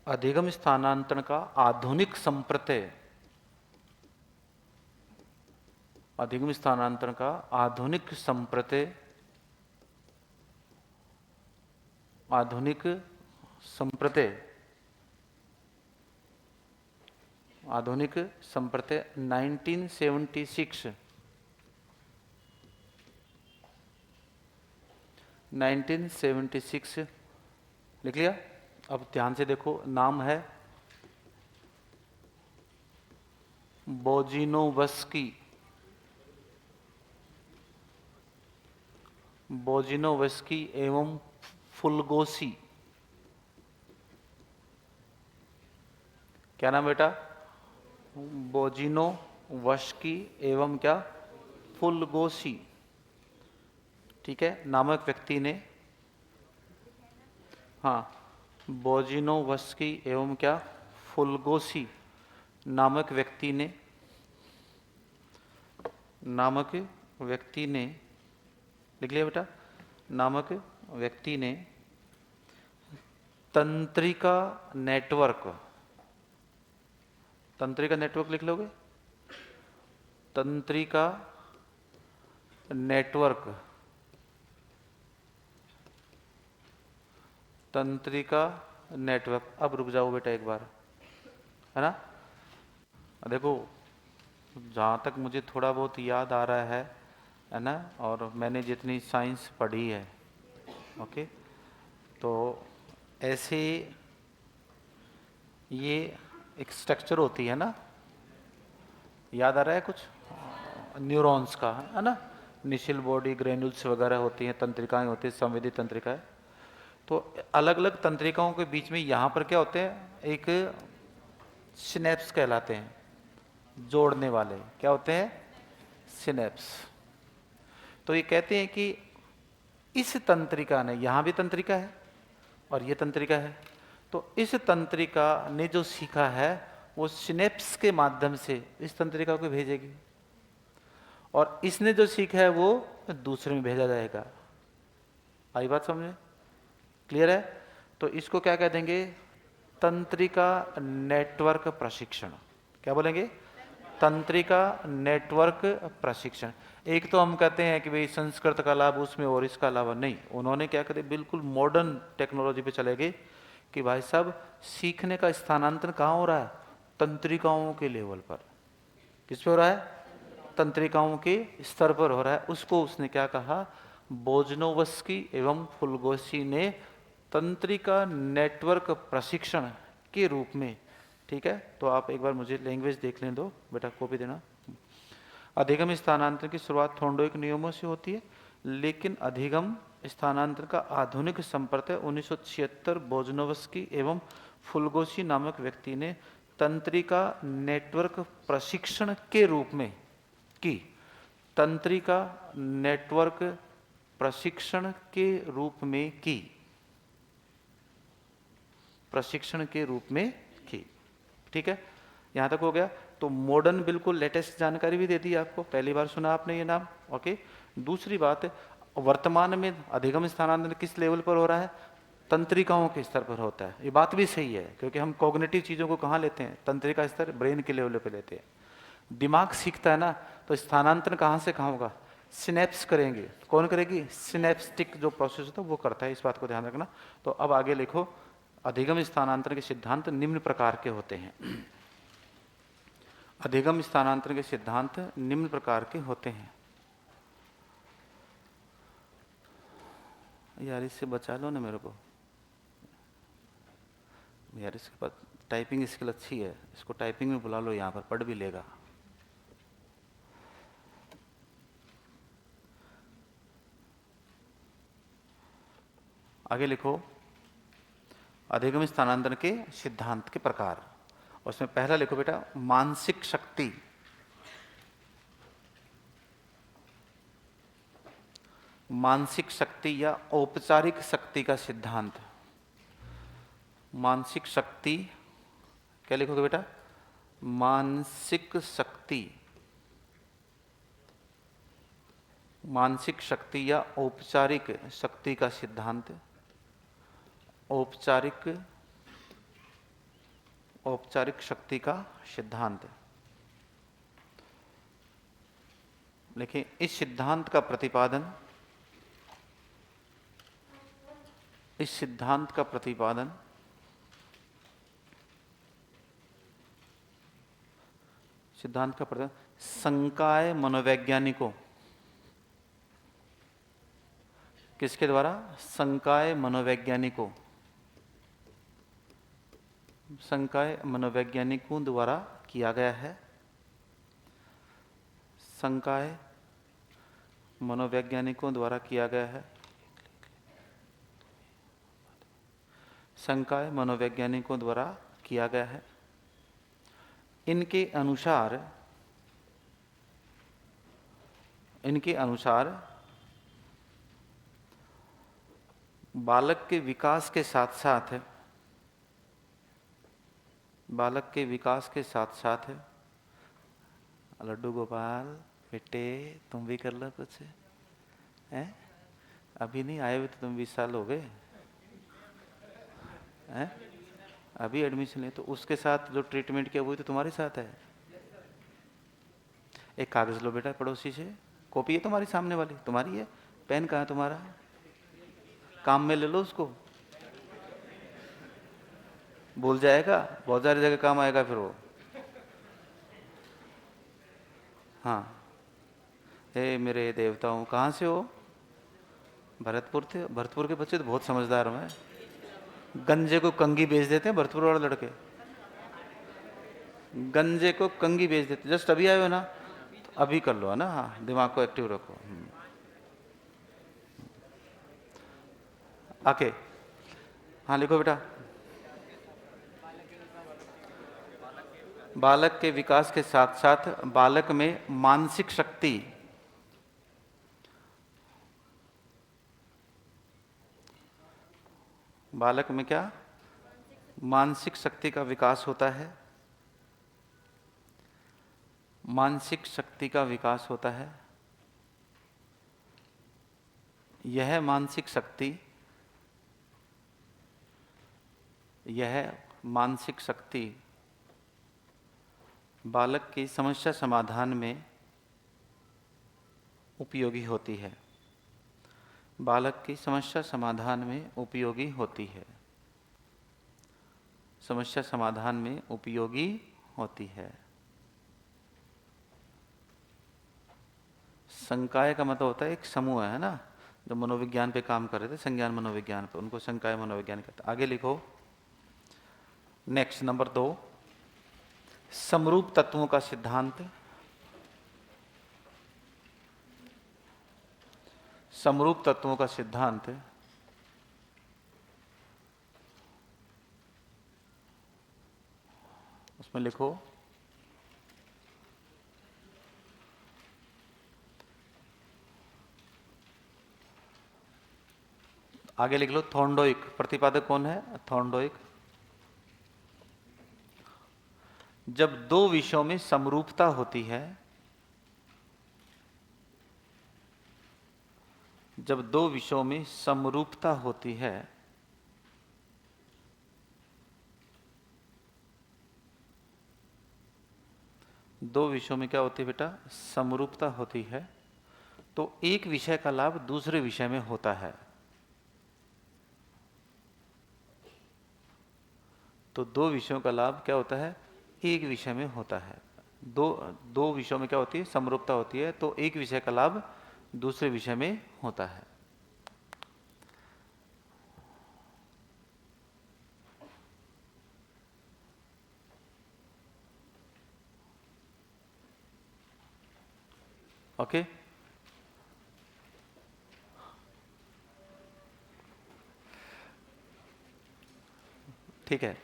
अधिगम स्थानांतरण का आधुनिक संप्रत्यय, अधिगम स्थानांतरण का आधुनिक संप्रत्यय, आधुनिक संप्रत्यय, आधुनिक संप्रत्यय 1976 लिख लिया। अब ध्यान से देखो, नाम है बोजिनोवस्की, बोजिनोवस्की एवं फुलगोसी। क्या नाम बेटा? बोजिनोवस्की एवं क्या? फुलगोसी, ठीक है। नामक व्यक्ति ने, हाँ, बोजिनोवस्की एवं क्या? फुलगोसी नामक व्यक्ति ने, नामक व्यक्ति ने, लिख लिया बेटा? नामक व्यक्ति ने तंत्रिका नेटवर्क, तंत्रिका नेटवर्क लिख लोगे? तंत्रिका नेटवर्क, तंत्रिका नेटवर्क। अब रुक जाओ बेटा एक बार, है ना। देखो, जहाँ तक मुझे थोड़ा बहुत याद आ रहा है ना, और मैंने जितनी साइंस पढ़ी है, ओके, तो ऐसे ये एक स्ट्रक्चर होती है ना, याद आ रहा है कुछ? न्यूरॉन्स का, है ना, निशिल बॉडी ग्रेन्यूल्स वगैरह होती हैं, तंत्रिकाएं होती हैं, संवेदी तंत्रिकाएं। तो अलग अलग तंत्रिकाओं के बीच में यहाँ पर क्या होते हैं? एक सिनेप्स कहलाते हैं, जोड़ने वाले। क्या होते हैं? सिनेप्स। तो ये कहते हैं कि इस तंत्रिका ने, यहाँ भी तंत्रिका है और ये तंत्रिका है, तो इस तंत्रिका ने जो सीखा है वो सिनेप्स के माध्यम से इस तंत्रिका को भेजेगी, और इसने जो सीखा है वो दूसरे में भेजा जाएगा। आई बात समझे? क्लियर है? तो इसको क्या कह देंगे? तंत्रिका नेटवर्क प्रशिक्षण। क्या बोलेंगे? तंत्रिका नेटवर्क प्रशिक्षण। एक तो हम कहते हैं कि भाई संस्कृत का लाभ उसमें और इसका लाभ नहीं, उन्होंने क्या करे, बिल्कुल मॉडर्न टेक्नोलॉजी पे चले गए कि भाई साहब सीखने का स्थानांतरण कहाँ हो रहा है? तंत्रिकाओं के लेवल पर। किस पे हो रहा है? तंत्रिकाओं के स्तर पर हो रहा है। उसको उसने क्या कहा? बोजनोवस्की एवं फुलगोसी ने तंत्रिका नेटवर्क प्रशिक्षण के रूप में, ठीक है। तो आप एक बार मुझे लैंग्वेज देख लें दो बेटा, कॉपी देना। अधिगम स्थानांतरण की शुरुआत थॉर्नडाइक नियमों से होती है, लेकिन अधिगम स्थानांतरण का आधुनिक संप्रदाय 1976 बोजनोवस्की एवं फुलगोसी नामक व्यक्ति ने तंत्रिका नेटवर्क प्रशिक्षण के रूप में की। तंत्रिका नेटवर्क प्रशिक्षण के रूप में की, प्रशिक्षण के रूप में की। ठीक है, यहां तक हो गया। तो मॉडर्न बिल्कुल लेटेस्ट जानकारी भी दे दी आपको, पहली बार सुना आपने ये नाम। ओके, दूसरी बात, वर्तमान में अधिगम स्थानांतरण किस लेवल पर हो रहा है? तंत्रिकाओं के स्तर पर होता है। ये बात भी सही है, क्योंकि हम कॉग्निटिव चीजों को कहाँ लेते हैं? तंत्रिका स्तर, ब्रेन के लेवल पे लेते हैं। दिमाग सीखता है ना, तो स्थानांतरण कहाँ से कहाँ होगा? सिनेप्स करेंगे। कौन करेगी? सिनेप्टिक जो प्रोसेस होता है वो करता है, इस बात को ध्यान रखना। तो अब आगे लिखो, अधिगम स्थानांतरण के सिद्धांत निम्न प्रकार के होते हैं। अधिगम स्थानांतरण के सिद्धांत निम्न प्रकार के होते हैं। यार इससे बचा लो ना मेरे को यार, इसके पास टाइपिंग स्किल अच्छी है, इसको टाइपिंग में बुला लो, यहाँ पर पढ़ भी लेगा। आगे लिखो, अधिगम स्थानांतरण के सिद्धांत के प्रकार। उसमें पहला लिखो बेटा, मानसिक शक्ति। मानसिक शक्ति या औपचारिक शक्ति का सिद्धांत। मानसिक शक्ति, क्या लिखोगे बेटा? मानसिक शक्ति। मानसिक शक्ति या औपचारिक शक्ति का सिद्धांत। औपचारिक शक्ति का सिद्धांत। लेकिन इस सिद्धांत का प्रतिपादन, संकाय मनोवैज्ञानिकों, किसके द्वारा? संकाय मनोवैज्ञानिकों द्वारा किया गया है। संकाय मनोवैज्ञानिकों द्वारा किया गया है। संकाय मनोवैज्ञानिकों द्वारा किया गया है। इनके अनुसार बालक के विकास के साथ लड्डू गोपाल बेटे, तुम भी कर लो कुछ, हैं? अभी नहीं आए हुए तो तुम 20 साल हो गए हैं, अभी एडमिशन ले, तो उसके साथ जो ट्रीटमेंट किया वही तो तुम्हारे साथ है। एक कागज लो बेटा पड़ोसी से, कॉपी है तुम्हारी सामने वाली, तुम्हारी है, पेन कहाँ है तुम्हारा? काम में ले लो उसको, भूल जाएगा, बहुत सारी जगह काम आएगा फिर वो। हाँ, हे मेरे देवताओं, कहाँ से हो? भरतपुर थे। भरतपुर के बच्चे तो बहुत समझदार हैं। गंजे को कंगी बेच देते हैं भरतपुर वाले लड़के, गंजे को कंगी बेच देते। जस्ट अभी आए हो ना, तो अभी कर लो, है ना? हाँ, दिमाग को एक्टिव रखो। आके हाँ लिखो बेटा, बालक के विकास के साथ साथ बालक में मानसिक शक्ति, बालक में क्या? मानसिक शक्ति का विकास होता है। मानसिक शक्ति का विकास होता है। यह मानसिक शक्ति बालक की समस्या समाधान में उपयोगी होती है। बालक की समस्या समाधान में उपयोगी होती है। समस्या समाधान में उपयोगी होती है। संकाय का मतलब होता है एक समूह, है ना, जो मनोविज्ञान पे काम कर रहे थे, संज्ञान मनोविज्ञान पे, उनको संकाय मनोविज्ञान कहते हैं। आगे लिखो, नेक्स्ट नंबर 2, समरूप तत्वों का सिद्धांत। समरूप तत्वों का सिद्धांत, उसमें लिखो आगे लिख लो थॉर्नडाइक। प्रतिपादक कौन है? थॉर्नडाइक। जब दो विषयों में समरूपता होती है, जब दो विषयों में समरूपता होती है, दो विषयों में क्या होती है बेटा? समरूपता होती है, तो एक विषय का लाभ दूसरे विषय में होता है। तो दो विषयों का लाभ क्या होता है? एक विषय में होता है। दो विषयों में क्या होती है? समरूपता होती है, तो एक विषय का लाभ दूसरे विषय में होता है। ओके? ठीक है,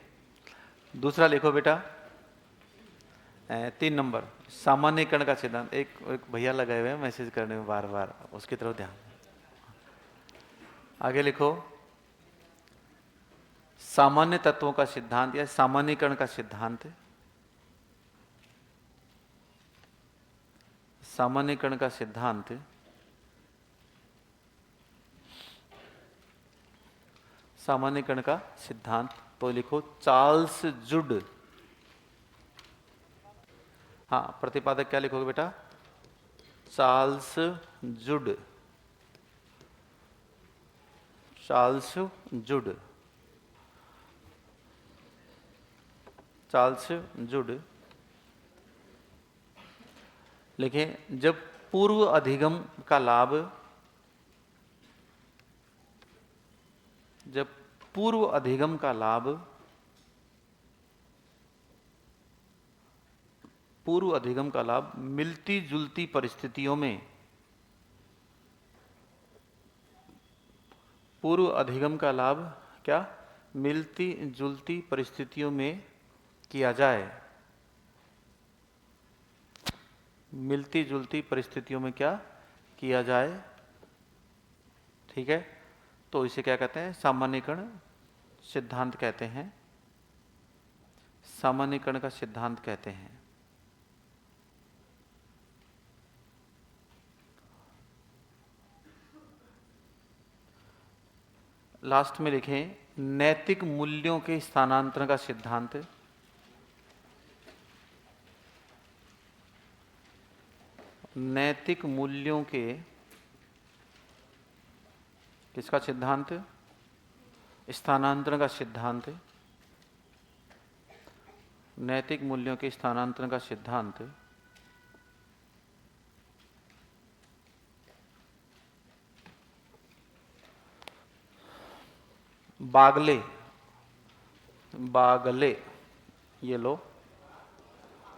दूसरा लिखो बेटा, 3 नंबर, सामान्यीकरण का सिद्धांत। एक भैया लगाए हुए हैं मैसेज करने में बार बार, उसकी तरफ ध्यान। आगे लिखो, सामान्य तत्वों का सिद्धांत या सामान्यीकरण का सिद्धांत। सामान्यीकरण का सिद्धांत, सामान्यीकरण का सिद्धांत तो लिखो चार्ल्स जुड। हाँ, प्रतिपादक क्या लिखोगे बेटा? चार्ल्स जुड। चार्ल्स जुड, चार्ल्स जुड। लिखें, जब पूर्व अधिगम का लाभ, जब पूर्व अधिगम का लाभ, पूर्व अधिगम का लाभ मिलती जुलती परिस्थितियों में, पूर्व अधिगम का लाभ क्या? मिलती जुलती परिस्थितियों में किया जाए। मिलती जुलती परिस्थितियों में क्या किया जाए? ठीक है, तो इसे क्या कहते हैं? सामान्यीकरण सिद्धांत कहते हैं। सामान्यीकरण का सिद्धांत कहते हैं। लास्ट में लिखें, नैतिक मूल्यों के स्थानांतरण का सिद्धांत। नैतिक मूल्यों के किसका सिद्धांत? स्थानांतरण का सिद्धांत। नैतिक मूल्यों के स्थानांतरण का सिद्धांत। बागले, बागले, ये लो,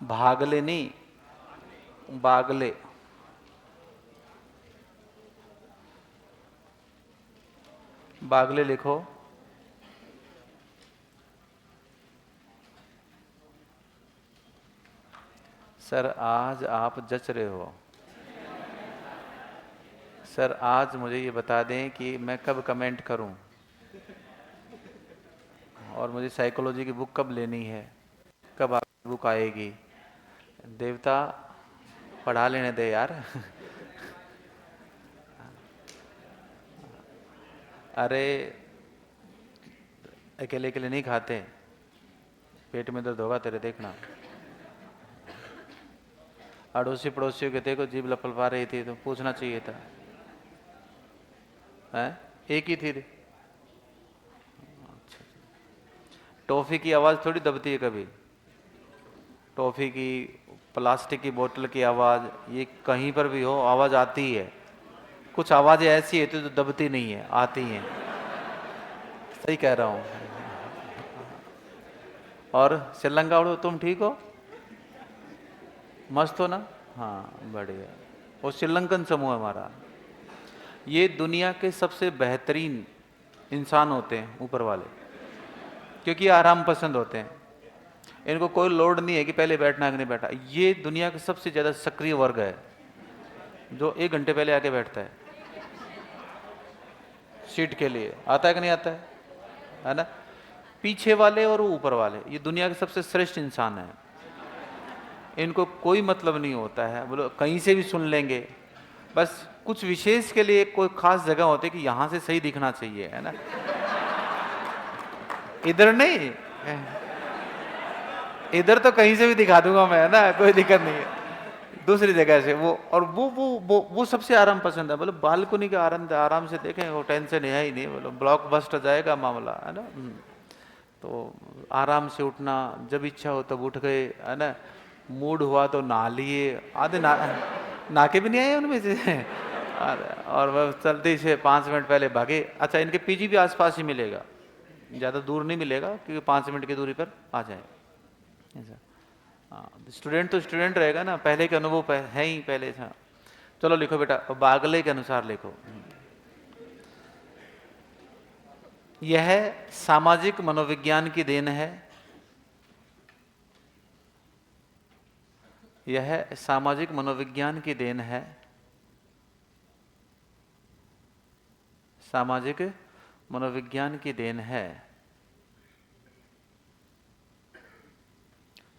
भागले नहीं, बागले। बागले लिखो। सर आज आप जच रहे हो। सर आज मुझे ये बता दें कि मैं कब कमेंट करूं, और मुझे साइकोलॉजी की बुक कब लेनी है, कब आपकी बुक आएगी। देवता पढ़ा लेने दे यार। अरे अकेले अकेले नहीं खाते, पेट में दर्द होगा तेरे, देखना। अड़ोसी पड़ोसियों के देखो जीभ लपलपा रही थी तो पूछना चाहिए था। हैं? एक ही थी। टॉफी की आवाज थोड़ी दबती है कभी। टॉफी की, प्लास्टिक की बोतल की आवाज, ये कहीं पर भी हो आवाज आती है। कुछ आवाजें ऐसी होती है तो दबती नहीं है, आती हैं। सही कह रहा हूं। और श्रीलंका वालों, तुम ठीक हो? मस्त हो ना? हाँ बढ़िया। वो श्रीलंकन समूह हमारा। ये दुनिया के सबसे बेहतरीन इंसान होते हैं ऊपर वाले, क्योंकि आराम पसंद होते हैं। इनको कोई लोड नहीं है कि पहले बैठना है कि नहीं बैठा। ये दुनिया का सबसे ज़्यादा सक्रिय वर्ग है, जो 1 घंटे पहले आके बैठता है सीट के लिए। आता है कि नहीं आता है ना? पीछे वाले और ऊपर वाले, ये दुनिया के सबसे श्रेष्ठ इंसान है। इनको कोई मतलब नहीं होता है, बोलो कहीं से भी सुन लेंगे, बस कुछ विशेष के लिए कोई खास जगह होती है कि यहां से सही दिखना चाहिए, है ना? इधर नहीं, इधर तो कहीं से भी दिखा दूंगा मैं, है ना, कोई दिक्कत नहीं है। दूसरी जगह से वो, और वो सबसे आराम पसंद है। बोलो बालकनी का आराम से देखें, वो टेंशन है ही नहीं। बोलो ब्लॉकबस्टर जाएगा मामला, है ना। तो आराम से उठना, जब इच्छा हो तब उठ गए, है ना। मूड हुआ तो नहा लिए, आधे नहा के भी नहीं आए उनमें से। और वह चलते से 5 मिनट पहले भागे। अच्छा, इनके पीजी भी आसपास ही मिलेगा, ज़्यादा दूर नहीं मिलेगा, क्योंकि 5 मिनट की दूरी पर आ जाए ऐसा। हाँ, स्टूडेंट तो स्टूडेंट रहेगा ना, पहले के अनुभव है ही पहले था। चलो लिखो बेटा, बागले के अनुसार लिखो। यह सामाजिक मनोविज्ञान की देन है। यह सामाजिक मनोविज्ञान की देन है। सामाजिक मनोविज्ञान की देन है,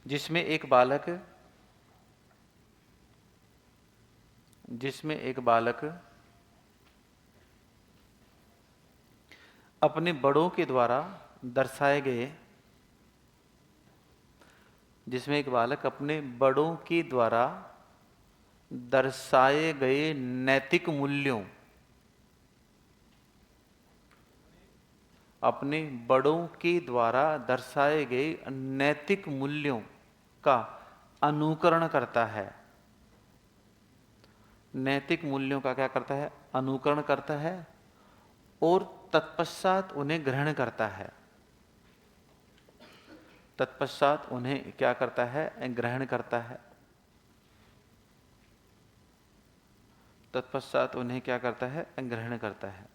जिसमें एक बालक अपने बड़ों के द्वारा दर्शाए गए, जिसमें एक बालक अपने बड़ों के द्वारा दर्शाए गए नैतिक मूल्यों, अपने बड़ों के द्वारा दर्शाए गए नैतिक मूल्यों का अनुकरण करता है। नैतिक मूल्यों का क्या करता है? अनुकरण करता है, और तत्पश्चात उन्हें ग्रहण करता है। तत्पश्चात उन्हें क्या करता है? ग्रहण करता है। तत्पश्चात उन्हें क्या करता है? ग्रहण करता है।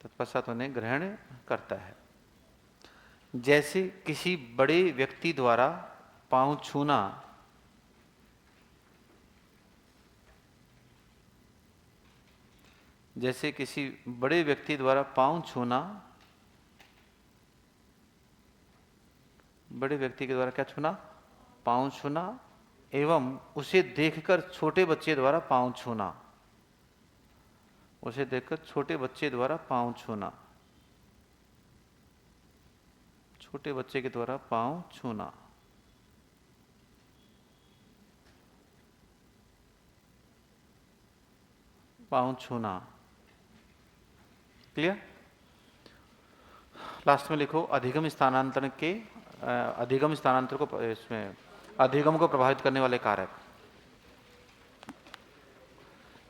तत्पश्चात उन्हें ग्रहण करता है। जैसे किसी बड़े व्यक्ति द्वारा पांव छूना, जैसे किसी बड़े व्यक्ति द्वारा पांव छूना, बड़े व्यक्ति के द्वारा क्या छूना? पांव छूना, एवं उसे देखकर छोटे बच्चे द्वारा पांव छूना। उसे देखकर छोटे बच्चे द्वारा पांव छूना। छोटे बच्चे के द्वारा पांव छूना। पांव छूना। क्लियर? लास्ट में लिखो अधिगम स्थानांतरण के, अधिगम स्थानांतर को, इसमें अधिगम को प्रभावित करने वाले कारक।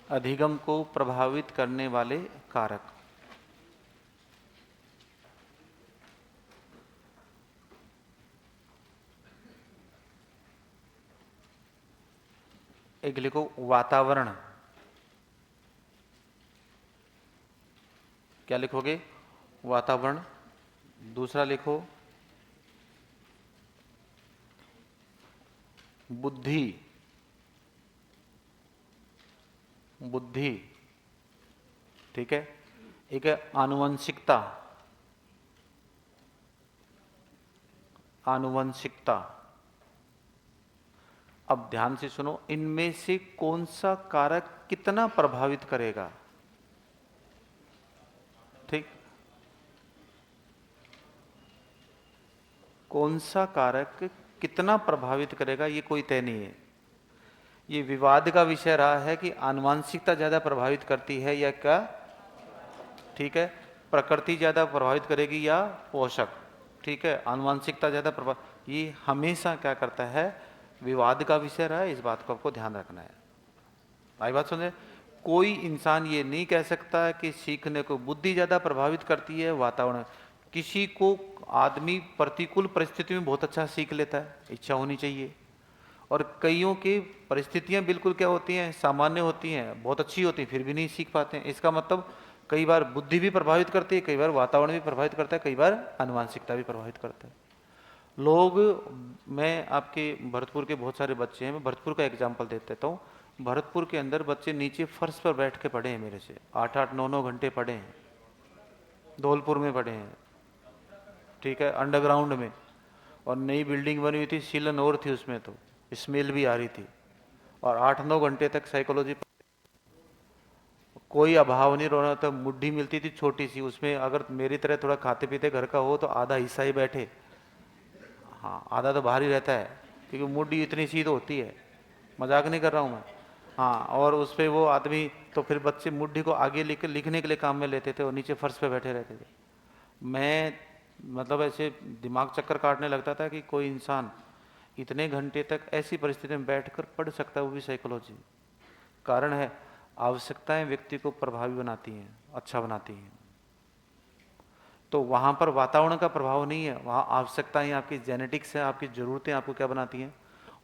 अधिगम को प्रभावित करने वाले कारक। एक लिखो वातावरण। क्या लिखोगे? वातावरण। दूसरा लिखो बुद्धि। बुद्धि, ठीक है। एक है आनुवंशिकता। आनुवंशिकता। अब ध्यान से सुनो, इनमें से कौन सा कारक कितना प्रभावित करेगा? ठीक, कौन सा कारक कितना प्रभावित करेगा ये कोई तय नहीं है। ये विवाद का विषय रहा है कि आनुवंशिकता ज्यादा प्रभावित करती है या क्या, ठीक है, प्रकृति ज्यादा प्रभावित करेगी या पोषक, ठीक है, आनुवंशिकता ज्यादा प्रभावित, ये हमेशा क्या करता है? विवाद का विषय रहा है। इस बात को आपको ध्यान रखना है। आई बात सुने? कोई इंसान ये नहीं कह सकता कि सीखने को बुद्धि ज्यादा प्रभावित करती है, वातावरण। किसी को आदमी प्रतिकूल परिस्थिति में बहुत अच्छा सीख लेता है, इच्छा होनी चाहिए, और कईयों की परिस्थितियां बिल्कुल क्या होती हैं, सामान्य होती हैं, बहुत अच्छी होती हैं, फिर भी नहीं सीख पाते हैं। इसका मतलब कई बार बुद्धि भी प्रभावित करती है, कई बार वातावरण भी प्रभावित करता है, कई बार आनुवांशिकता भी प्रभावित करता है। लोग, मैं आपके भरतपुर के बहुत सारे बच्चे हैं, मैं भरतपुर का एग्जाम्पल दे देता हूँ। भरतपुर के अंदर बच्चे नीचे फर्श पर बैठ के पढ़े हैं मेरे से, 8-8 9-9 घंटे पढ़े हैं। धौलपुर में पढ़े हैं, ठीक है, अंडरग्राउंड में। और नई बिल्डिंग बनी हुई थी, सीलन और थी उसमें, तो स्मेल भी आ रही थी। और 8-9 घंटे तक साइकोलॉजी, कोई अभाव नहीं रोना था। मुट्ठी मिलती थी छोटी सी, उसमें अगर मेरी तरह थोड़ा खाते पीते घर का हो तो आधा हिस्सा ही बैठे, हाँ आधा तो बाहर ही रहता है, क्योंकि मुट्ठी इतनी सी तो होती है, मजाक नहीं कर रहा हूँ मैं। हाँ, और उस पर वो आदमी, तो फिर बच्चे मुट्ठी को आगे लेकर लिखने के लिए काम में लेते थे और नीचे फर्श पे बैठे रहते थे। मैं मतलब ऐसे दिमाग चक्कर काटने लगता था कि कोई इंसान इतने घंटे तक ऐसी परिस्थिति में बैठकर पढ़ सकता है, वो भी साइकोलॉजी। कारण है, आवश्यकताएं व्यक्ति को प्रभावी बनाती हैं, अच्छा बनाती हैं। तो वहां पर वातावरण का प्रभाव नहीं है, वहां आवश्यकताएं, आपकी जेनेटिक्स है, आपकी जरूरतें आपको क्या बनाती हैं।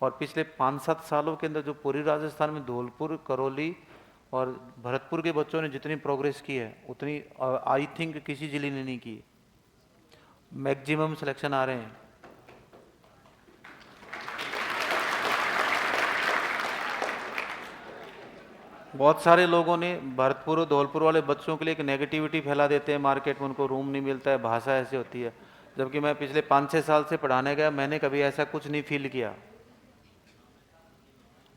और पिछले 5-7 सालों के अंदर जो पूरी राजस्थान में धौलपुर, करौली और भरतपुर के बच्चों ने जितनी प्रोग्रेस की है, उतनी आई थिंक किसी जिले ने नहीं की। मैक्सिमम सिलेक्शन आ रहे हैं। बहुत सारे लोगों ने भरतपुर और धौलपुर वाले बच्चों के लिए एक नेगेटिविटी फैला देते हैं मार्केट में, उनको रूम नहीं मिलता है, भाषा ऐसी होती है। जबकि मैं पिछले 5-6 साल से पढ़ाने गया, मैंने कभी ऐसा कुछ नहीं फील किया।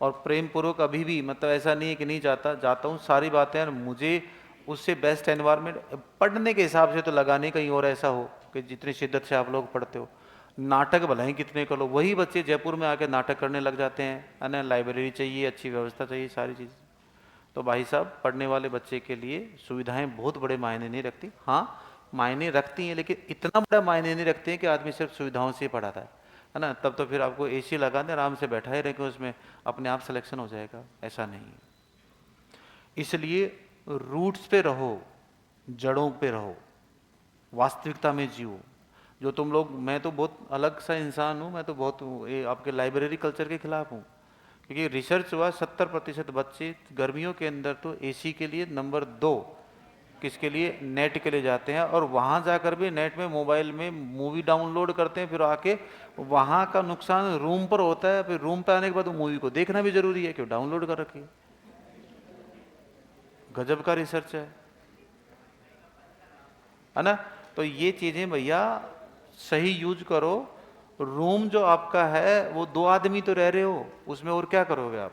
और प्रेम पूर्वक अभी भी, मतलब ऐसा नहीं है कि नहीं जाता, जाता हूँ, सारी बातें, और मुझे उससे बेस्ट एनवायरनमेंट पढ़ने के हिसाब से तो लगा नहीं कहीं और ऐसा हो कि जितनी शिद्दत से आप लोग पढ़ते हो। नाटक भले ही कितने कर लो, वही बच्चे जयपुर में आके नाटक करने लग जाते हैं, है ना। लाइब्रेरी चाहिए, अच्छी व्यवस्था चाहिए, सारी चीज़। तो भाई साहब, पढ़ने वाले बच्चे के लिए सुविधाएं बहुत बड़े मायने नहीं रखती। हाँ, मायने रखती हैं, लेकिन इतना बड़ा मायने नहीं रखते हैं कि आदमी सिर्फ सुविधाओं से ही पढ़ाता है ना। तब तो फिर आपको एसी लगा दें, आराम से बैठा ही रहेगा उसमें, अपने आप सिलेक्शन हो जाएगा, ऐसा नहीं है। इसलिए रूट्स पे रहो, जड़ों पे रहो, वास्तविकता में जियो। जो तुम लोग, मैं तो बहुत अलग सा इंसान हूँ, मैं तो बहुत आपके लाइब्रेरी कल्चर के खिलाफ हूँ। क्योंकि रिसर्च हुआ 70% बच्चे गर्मियों के अंदर तो एसी के लिए नंबर 2, किसके लिए, नेट के लिए जाते हैं। और वहां जाकर भी नेट में, मोबाइल में मूवी डाउनलोड करते हैं, फिर आके वहां का नुकसान रूम पर होता है। फिर रूम पे आने के बाद मूवी को देखना भी जरूरी है, क्यों, डाउनलोड कर रखी है। गजब का रिसर्च है ना। तो ये चीजें भैया सही यूज करो। रूम जो आपका है वो 2 आदमी तो रह रहे हो, उसमें और क्या करोगे आप।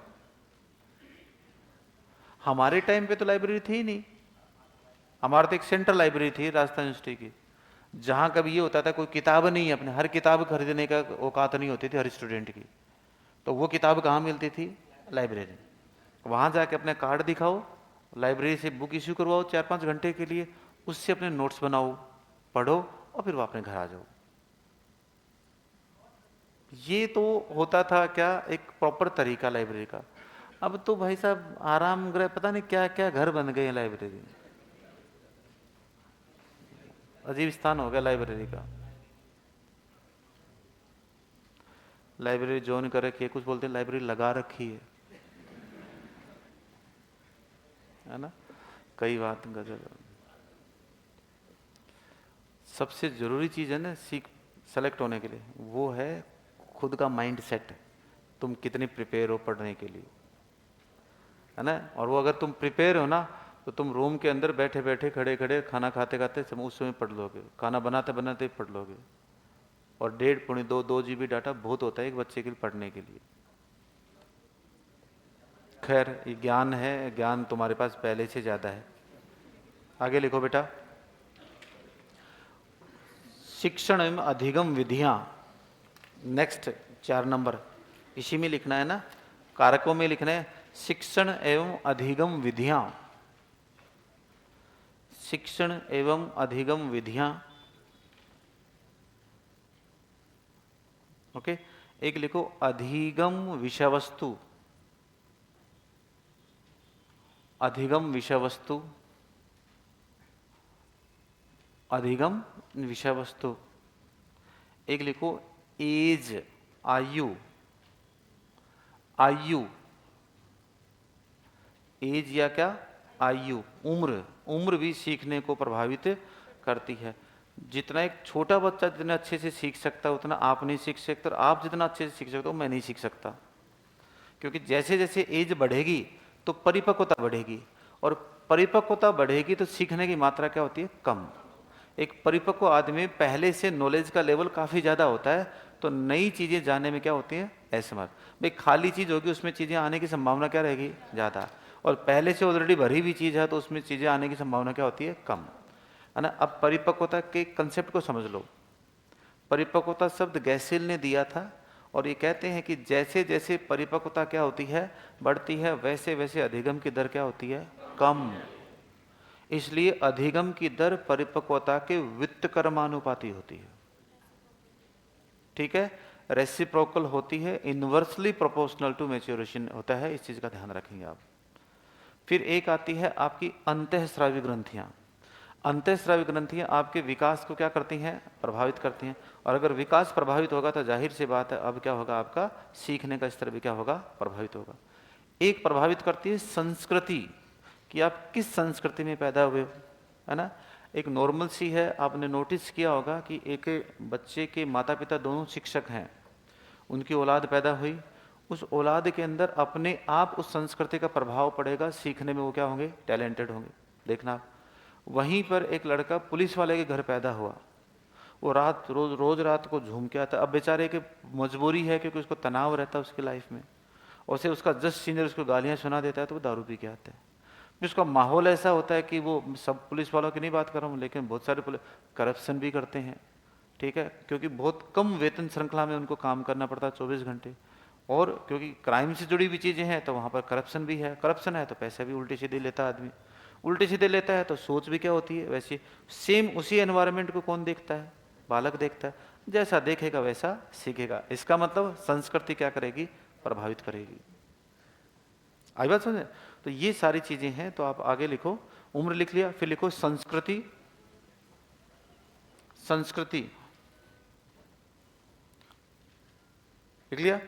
हमारे टाइम पे तो लाइब्रेरी थी ही नहीं। हमारे तो एक सेंट्रल लाइब्रेरी थी राजस्थान यूनिवर्सिटी की, जहां कभी ये होता था कोई किताब नहीं है, अपने हर किताब खरीदने का औकात नहीं होती थी हर स्टूडेंट की। तो वो किताब कहाँ मिलती थी, लाइब्रेरी। वहां जाके अपने कार्ड दिखाओ, लाइब्रेरी से बुक इश्यू करवाओ 4-5 घंटे के लिए, उससे अपने नोट्स बनाओ, पढ़ो, और फिर अपने घर आ जाओ। ये तो होता था क्या, एक प्रॉपर तरीका लाइब्रेरी का। अब तो भाई साहब आराम गृह, पता नहीं क्या क्या घर बन गए हैं लाइब्रेरी। अजीब स्थान हो गया लाइब्रेरी का। लाइब्रेरी ज्वाइन कर रखी है, कुछ बोलते हैं लाइब्रेरी लगा रखी है ना। कई बात गजब। सबसे जरूरी चीज है ना सीख, सेलेक्ट होने के लिए, वो है खुद का माइंड सेट। तुम कितने प्रिपेयर हो पढ़ने के लिए, है ना। और वो अगर तुम प्रिपेयर हो ना, तो तुम रूम के अंदर बैठे बैठे, खड़े खड़े, खाना खाते खाते उस समय पढ़ लोगे, खाना बनाते बनाते पढ़ लोगे। और 1.5-2 GB डाटा बहुत होता है एक बच्चे के लिए पढ़ने के लिए। खैर, ये ज्ञान है, ज्ञान तुम्हारे पास पहले से ज्यादा है। आगे लिखो बेटा। शिक्षण एवं अधिगम विधियां, नेक्स्ट 4 नंबर, इसी में लिखना है ना, कारकों में लिखना है। शिक्षण एवं अधिगम विधियां, शिक्षण एवं अधिगम विधियां। ओके, एक लिखो अधिगम विषय वस्तु, अधिगम विषय वस्तु, अधिगम विषय वस्तु। एक लिखो एज, आयु, आयु, एज या क्या, आयु, उम्र, उम्र भी सीखने को प्रभावित करती है। जितना एक छोटा बच्चा जितना अच्छे से सीख सकता है उतना आप नहीं सीख सकते, और आप जितना अच्छे से सीख सकते हो मैं नहीं सीख सकता। क्योंकि जैसे जैसे एज बढ़ेगी तो परिपक्वता बढ़ेगी, और परिपक्वता बढ़ेगी तो सीखने की मात्रा क्या होती है, कम। एक परिपक्व आदमी पहले से नॉलेज का लेवल काफ़ी ज़्यादा होता है, तो नई चीज़ें जानने में क्या होती हैं, असमर्थ। भाई खाली चीज़ होगी उसमें चीज़ें आने की संभावना क्या रहेगी, ज़्यादा, और पहले से ऑलरेडी भरी हुई चीज़ है तो उसमें चीज़ें आने की संभावना क्या होती है, कम, है ना। अब परिपक्वता के कंसेप्ट को समझ लो। परिपक्वता शब्द गैसिल ने दिया था, और ये कहते हैं कि जैसे जैसे परिपक्वता क्या होती है, बढ़ती है, वैसे वैसे अधिगम की दर क्या होती है, कम। इसलिए अधिगम की दर परिपक्वता के व्युत्क्रमानुपाती होती है, ठीक है, रेसिप्रोकल होती है, इनवर्सली प्रोपोर्शनल टू मैच्योरेशन होता है, इस चीज का ध्यान रखेंगे आप। फिर एक आती है आपकी अंतःस्रावी ग्रंथियां। अंतःस्रावी ग्रंथियां आपके विकास को क्या करती हैं, प्रभावित करती हैं, और अगर विकास प्रभावित होगा तो जाहिर सी बात है अब क्या होगा, आपका सीखने का स्तर भी क्या होगा, प्रभावित होगा। एक प्रभावित करती है संस्कृति, कि आप किस संस्कृति में पैदा हुए हो, है ना। एक नॉर्मल सी है, आपने नोटिस किया होगा कि एक बच्चे के माता पिता दोनों शिक्षक हैं, उनकी औलाद पैदा हुई, उस औलाद के अंदर अपने आप उस संस्कृति का प्रभाव पड़ेगा, सीखने में वो क्या होंगे, टैलेंटेड होंगे। देखना आप, वहीं पर एक लड़का पुलिस वाले के घर पैदा हुआ, वो रोज रात को झूम के आता, अब बेचारे की मजबूरी है क्योंकि उसको तनाव रहता है उसकी लाइफ में, और से उसका जस्ट सीनियर उसको गालियां सुना देता है तो वो दारू पी के आता है। उसका माहौल ऐसा होता है कि वो, सब पुलिस वालों की नहीं बात कर रहा हूँ, लेकिन बहुत सारे पुलिस करप्शन भी करते हैं, ठीक है, क्योंकि बहुत कम वेतन श्रृंखला में उनको काम करना पड़ता है 24 घंटे, और क्योंकि क्राइम से जुड़ी हुई चीज़ें हैं तो वहाँ पर करप्शन भी है, करप्शन है तो पैसा भी उल्टे सीधे लेता है आदमी, उल्टे सीधे लेता है तो सोच भी क्या होती है वैसी। सेम उसी एनवायरनमेंट को कौन देखता है, बालक देखता है, जैसा देखेगा वैसा सीखेगा। इसका मतलब संस्कृति क्या करेगी, प्रभावित करेगी। आई बात समझे। तो ये सारी चीजें हैं, तो आप आगे लिखो, उम्र लिख लिया, फिर लिखो संस्कृति, संस्कृति लिख लिया,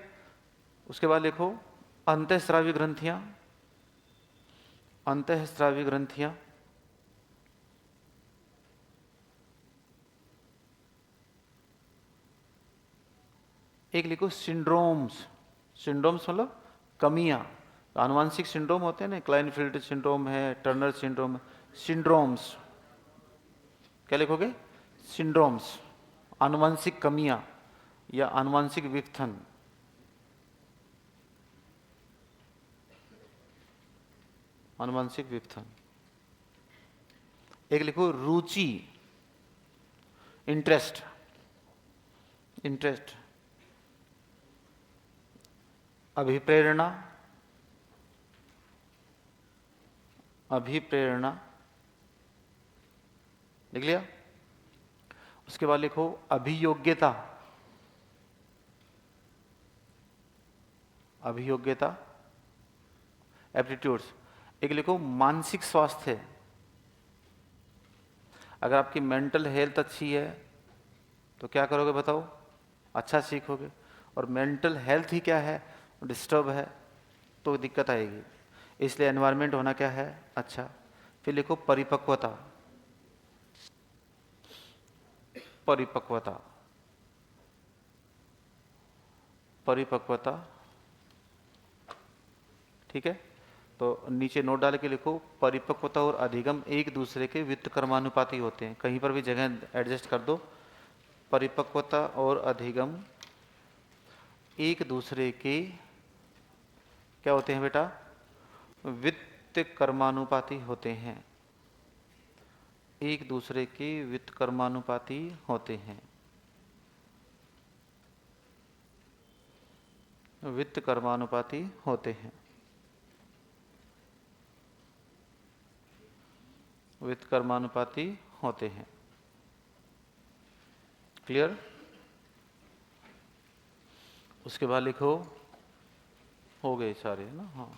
उसके बाद लिखो अंतःस्रावी ग्रंथियां, अंतःस्रावी ग्रंथियां, एक लिखो सिंड्रोम्स, सिंड्रोम्स मतलब कमियां, आनुवांशिक सिंड्रोम होते हैं ना, क्लाइनफील्ड सिंड्रोम है, टर्नर सिंड्रोम है, सिंड्रोम्स क्या लिखोगे, सिंड्रोम्स, आनुवांशिक कमियां या आनुवांशिक विकथन, आनुवांशिक विकथन। एक लिखो रुचि, इंटरेस्ट, इंटरेस्ट, अभिप्रेरणा, अभिप्रेरणा लिख लिया। उसके बाद लिखो अभियोग्यता, अभियोग्यता, एप्टीट्यूड्स। एक लिखो मानसिक स्वास्थ्य, अगर आपकी मेंटल हेल्थ अच्छी है तो क्या करोगे बताओ, अच्छा सीखोगे, और मेंटल हेल्थ ही क्या है, डिस्टर्ब है तो दिक्कत आएगी, इसलिए एनवायरनमेंट होना क्या है, अच्छा। फिर लिखो परिपक्वता, परिपक्वता, परिपक्वता, ठीक है। तो नीचे नोट डाल के लिखो परिपक्वता और अधिगम एक दूसरे के व्युत्क्रमानुपाती होते हैं, कहीं पर भी जगह एडजस्ट कर दो। परिपक्वता और अधिगम एक दूसरे के क्या होते हैं बेटा, व्युत्क्रमानुपाती होते हैं, एक दूसरे के व्युत्क्रमानुपाती होते हैं, व्युत्क्रमानुपाती होते हैं, व्युत्क्रमानुपाती होते हैं। क्लियर। उसके बाद लिखो, हो गए सारे है ना, हाँ।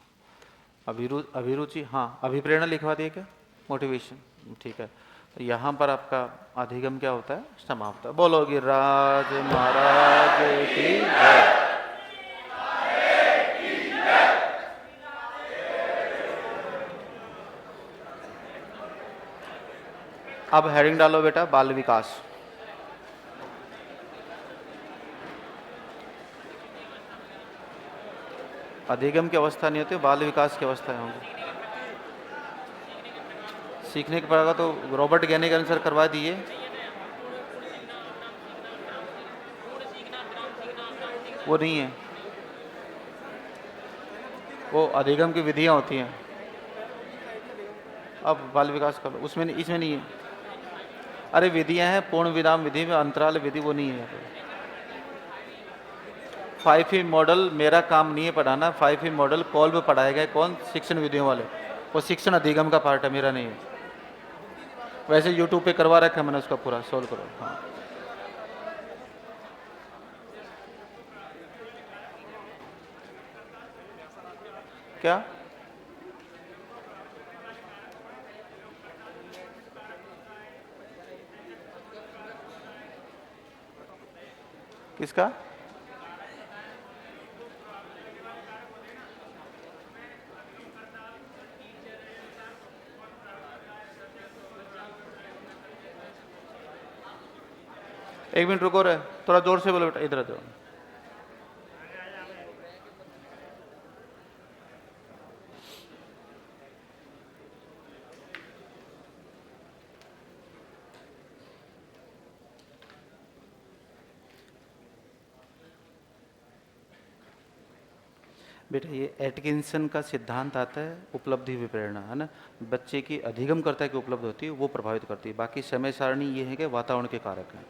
अभिरुचि, हाँ, अभिप्रेरणा लिखवा दिए क्या, मोटिवेशन, ठीक है। तो यहाँ पर आपका अधिगम क्या होता है, समाप्त। बोलो गिरिराज महाराज की जय। अब हेडिंग डालो बेटा, बाल विकास। अधिगम की अवस्था नहीं होती, बाल विकास की अवस्था होंगी। सीखने के पड़ेगा तो रॉबर्ट ज्ञानी के अनुसार करवा दिए। वो नहीं है, वो अधिगम की विधियां होती हैं। अब बाल विकास कर लो, उसमें नहीं, इसमें नहीं है। अरे विधियां हैं, पूर्ण विराम विधि में अंतराल विधि, वो नहीं है। 5E मॉडल मेरा काम नहीं है पढ़ाना। 5E मॉडल कॉल में पढ़ाया गया। कौन? शिक्षण विधियों वाले। वो शिक्षण अधिगम का पार्ट है, मेरा नहीं है। वैसे यूट्यूब पे करवा रखा है मैंने, उसका पूरा सोल्व करो। हाँ, क्या? किसका? एक मिनट रुको रे, थोड़ा जोर से बोलो बेटा, इधर आ जाओ। बेटा ये एटकिंसन का सिद्धांत आता है, उपलब्धि विप्रेरणा, है ना। बच्चे की अधिगम करता है कि उपलब्ध होती है, वो प्रभावित करती है। बाकी समय सारणी ये है कि वातावरण के कारक हैं।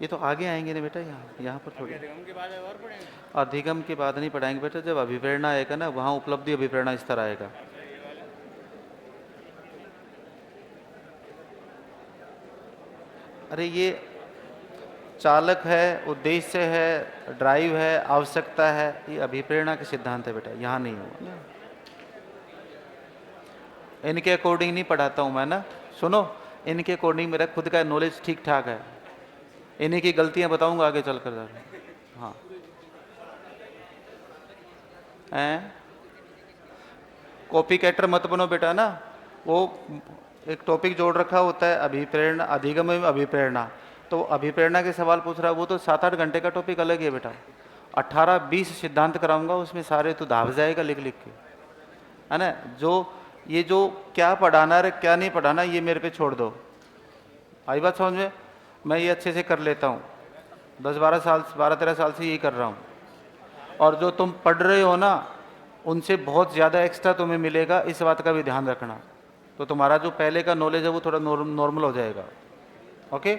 ये तो आगे आएंगे ना बेटा, यहाँ पर थोड़ी। अधिगम के बाद और पढ़ेंगे? अधिगम के बाद नहीं पढ़ाएंगे बेटा, जब अभिप्रेरणा आएगा ना, वहाँ उपलब्धि अभिप्रेरणा स्तर आएगा। अरे ये चालक है, उद्देश्य है, ड्राइव है, आवश्यकता है, ये अभिप्रेरणा के सिद्धांत है बेटा, यहाँ नहीं हुआ ना। इनके अकॉर्डिंग नहीं पढ़ाता हूँ मैं ना, सुनो। इनके अकॉर्डिंग मेरा खुद का नॉलेज ठीक ठाक है। इन्हीं की गलतियां बताऊंगा आगे चलकर। हाँ, कॉपी कैटर मत बनो बेटा ना। वो एक टॉपिक जोड़ रखा होता है, अभिप्रेरणा, अधिगम एवं अभिप्रेरणा। तो अभिप्रेरणा के सवाल पूछ रहा है, वो तो 7-8 घंटे का टॉपिक अलग है बेटा। 18-20 सिद्धांत कराऊंगा, उसमें सारे तो धाव जाएगा लिख लिख के, है ना। ये जो क्या पढ़ाना है क्या नहीं पढ़ाना, ये मेरे पे छोड़ दो। आई बात समझ में? मैं ये अच्छे से कर लेता हूँ, 12-13 साल से यही कर रहा हूँ। और जो तुम पढ़ रहे हो ना, उनसे बहुत ज़्यादा एक्स्ट्रा तुम्हें मिलेगा, इस बात का भी ध्यान रखना। तो तुम्हारा जो पहले का नॉलेज है वो थोड़ा नॉर्मल हो जाएगा। ओके।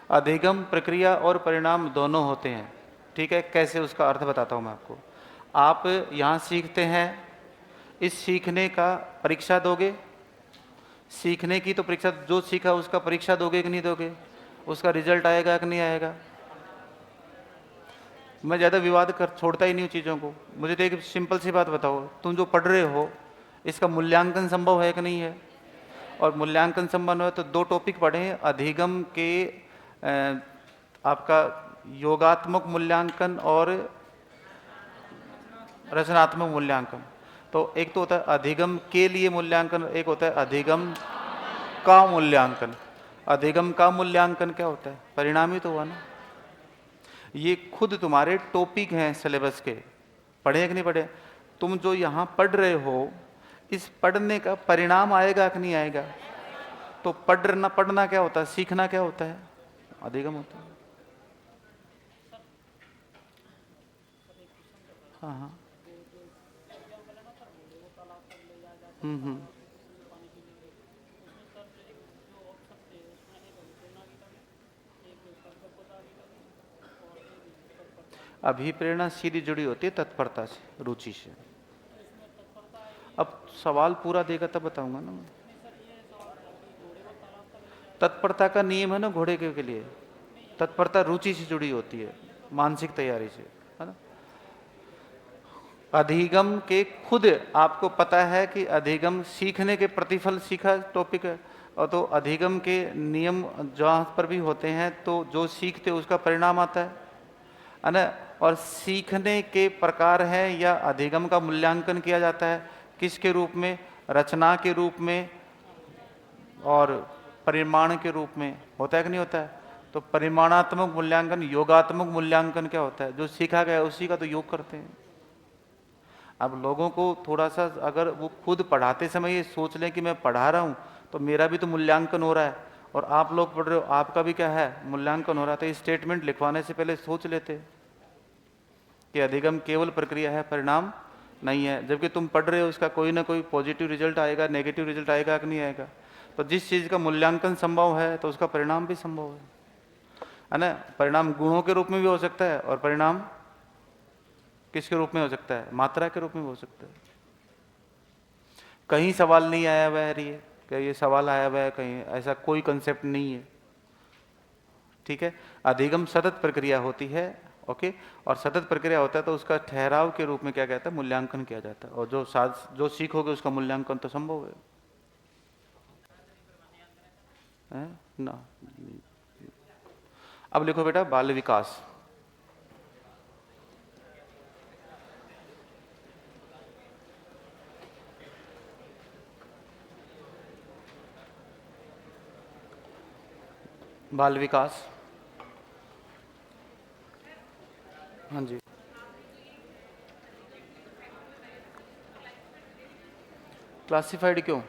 अधिगम प्रक्रिया और परिणाम दोनों होते हैं, ठीक है। कैसे, उसका अर्थ बताता हूँ मैं आपको। आप यहाँ सीखते हैं, इस सीखने का परीक्षा दोगे। सीखने की तो परीक्षा, जो सीखा उसका परीक्षा दोगे कि नहीं दोगे? उसका रिजल्ट आएगा कि नहीं आएगा? मैं ज़्यादा विवाद कर छोड़ता ही नहीं हूँ चीज़ों को। मुझे तो एक सिंपल सी बात बताओ, तुम जो पढ़ रहे हो इसका मूल्यांकन संभव है कि नहीं है? और मूल्यांकन संभव है तो 2 टॉपिक पढ़े, अधिगम के आपका योगात्मक मूल्यांकन और रचनात्मक मूल्यांकन। तो एक तो होता है अधिगम के लिए मूल्यांकन, एक होता है अधिगम का मूल्यांकन। अधिगम का मूल्यांकन क्या होता है? परिणाम ही तो हुआ ना। ये खुद तुम्हारे टॉपिक हैं सिलेबस के, पढ़े कि नहीं पढ़े? तुम जो यहाँ पढ़ रहे हो, इस पढ़ने का परिणाम आएगा कि नहीं आएगा? तो पढ़ना क्या होता है? सीखना क्या होता है? अधिगम होता है। हाँ हाँ। हम्म। अभिप्रेरणा सीधी जुड़ी होती है तत्परता से, रुचि से। अब सवाल पूरा देगा तब बताऊंगा ना मैं। तत्परता का नियम है ना घोड़े के लिए, तत्परता रुचि से जुड़ी होती है, मानसिक तैयारी से, है ना। अधिगम के खुद आपको पता है कि अधिगम सीखने के प्रतिफल सीखा टॉपिक है, और तो अधिगम के नियम जहाँ पर भी होते हैं तो जो सीखते उसका परिणाम आता है। है ना। और सीखने के प्रकार हैं या अधिगम का मूल्यांकन किया जाता है किसके रूप में, रचना के रूप में और परिमाण के रूप में, होता है कि नहीं होता है। तो परिमाणात्मक मूल्यांकन, योगात्मक मूल्यांकन क्या होता है, जो सीखा गया उसी का तो योग करते हैं। अब लोगों को थोड़ा सा अगर वो खुद पढ़ाते समय ये सोच लें कि मैं पढ़ा रहा हूँ तो मेरा भी तो मूल्यांकन हो रहा है, और आप लोग पढ़ रहे हो आपका भी क्या है, मूल्यांकन हो रहा है, तो ये स्टेटमेंट लिखवाने से पहले सोच लेते कि अधिगम केवल प्रक्रिया है, परिणाम नहीं है। जबकि तुम पढ़ रहे हो उसका कोई ना कोई पॉजिटिव रिजल्ट आएगा, नेगेटिव रिजल्ट आएगा कि नहीं आएगा। तो जिस चीज़ का मूल्यांकन संभव है तो उसका परिणाम भी संभव है ना। परिणाम गुणों के रूप में भी हो सकता है और परिणाम किसके रूप में हो सकता है, मात्रा के रूप में हो सकता है। कहीं सवाल नहीं आया हुआ है, कहीं ये सवाल आया हुआ है, कहीं ऐसा कोई कंसेप्ट नहीं है। ठीक है, अधिगम सतत प्रक्रिया होती है। ओके, और सतत प्रक्रिया होता है तो उसका ठहराव के रूप में क्या कहता है, मूल्यांकन किया जाता है। और जो सीखोगे उसका मूल्यांकन तो संभव है ना। अब लिखो बेटा, बाल विकास। बाल विकास, हाँ जी। क्लासिफाइड क्यों?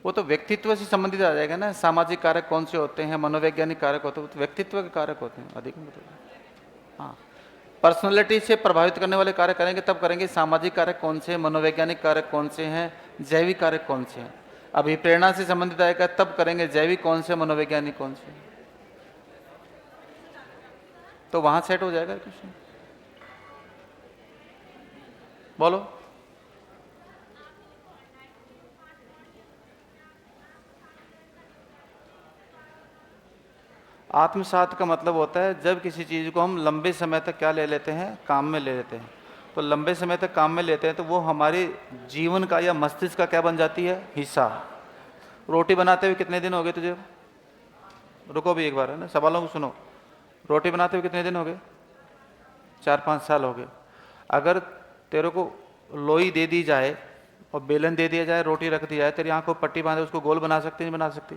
वो तो व्यक्तित्व से संबंधित आ जाएगा ना। सामाजिक कारक कौन से होते हैं, मनोवैज्ञानिक कारक होते हैं, तो व्यक्तित्व के कारक होते हैं अधिक मतलब। हाँ, पर्सनैलिटी से प्रभावित करने वाले कारक करेंगे तब करेंगे। सामाजिक कारक कौन से हैं, मनोवैज्ञानिक कारक कौन से हैं, जैविक कारक कौन से हैं। अभी प्रेरणा से संबंधित आएगा तब करेंगे जैविक कौन से, मनोवैज्ञानिक कौन से। तो वहां सेट हो जाएगा क्वेश्चन। बोलो। आत्मसात का मतलब होता है जब किसी चीज़ को हम लंबे समय तक क्या ले लेते हैं, काम में ले लेते हैं। तो लंबे समय तक काम में लेते हैं तो वो हमारे जीवन का या मस्तिष्क का क्या बन जाती है, हिस्सा। रोटी बनाते हुए कितने दिन हो गए तुझे, रुको भी एक बार, है ना, सवालों को सुनो। रोटी बनाते हुए कितने दिन हो गए, 4-5 साल हो गए। अगर तेरे को लोई दे दी जाए और बेलन दे दिया जाए, रोटी रख दी जाए, तेरी आंखों को पट्टी बांधे उसको गोल बना सकती नहीं बना सकती,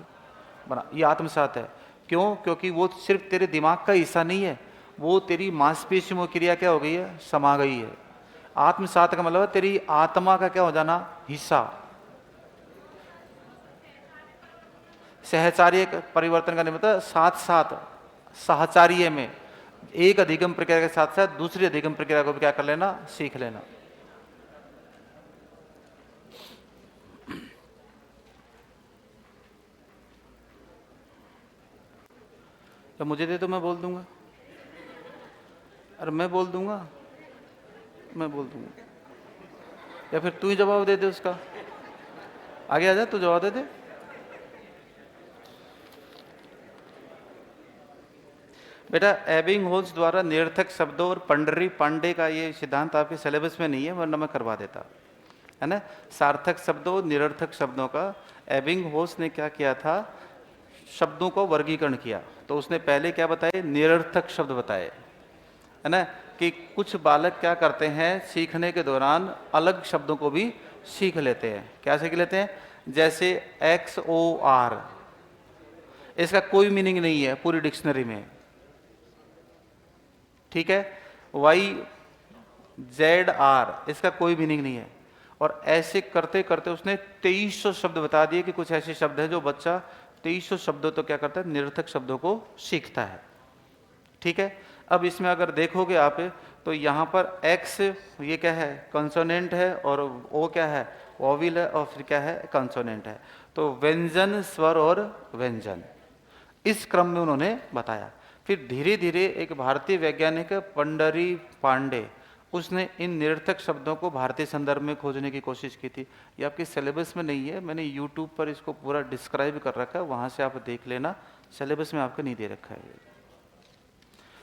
बना। ये आत्मसात है। क्यों? क्योंकि वो सिर्फ तेरे दिमाग का हिस्सा नहीं है, वो तेरी मांसपेशियों में क्रिया क्या हो गई है, समा गई है। आत्मसात का मतलब है तेरी आत्मा का क्या हो जाना, हिस्सा। सहचार्य परिवर्तन का मतलब साथ साथ सहचार्य में एक अधिगम प्रक्रिया के साथ साथ दूसरी अधिगम प्रक्रिया को भी क्या कर लेना, सीख लेना। तो मुझे दे तो मैं बोल दूंगा, अरे मैं बोल दूंगा, मैं बोल दूंगा, या फिर तू ही जवाब दे दे उसका। आगे आ जा, तू जवाब दे दे। बेटा एबिंगहोल्स द्वारा निरर्थक शब्दों और पंडरी पांडे का ये सिद्धांत आपके सिलेबस में नहीं है, वरना मैं करवा देता, है ना। सार्थक शब्दों, निरर्थक शब्दों का एबिंगहोल्स ने क्या किया था, शब्दों को वर्गीकरण किया। तो उसने पहले क्या बताए, निरर्थक शब्द बताए, है ना, कि कुछ बालक क्या करते हैं सीखने के दौरान अलग शब्दों को भी सीख लेते हैं। क्या सीख लेते हैं? जैसे XOR, इसका कोई मीनिंग नहीं है पूरी डिक्शनरी में, ठीक है। YZR, इसका कोई मीनिंग नहीं है। और ऐसे करते करते उसने 2300 शब्द बता दिए कि कुछ ऐसे शब्द हैं जो बच्चा 2300 शब्दों तो क्या करता है, निरर्थक शब्दों को सीखता है, ठीक है। अब इसमें अगर देखोगे आप तो यहाँ पर X ये क्या है, कंसोनेंट है, और O क्या है, वोविल है, और फिर क्या है, कंसोनेंट है। तो व्यंजन, स्वर और व्यंजन, इस क्रम में उन्होंने बताया। फिर धीरे धीरे एक भारतीय वैज्ञानिक पंडरी पांडे, उसने इन निरर्थक शब्दों को भारतीय संदर्भ में खोजने की कोशिश की थी। ये आपके सिलेबस में नहीं है, मैंने यूट्यूब पर इसको पूरा डिस्क्राइब कर रखा है, वहाँ से आप देख लेना, सिलेबस में आपको नहीं दे रखा है।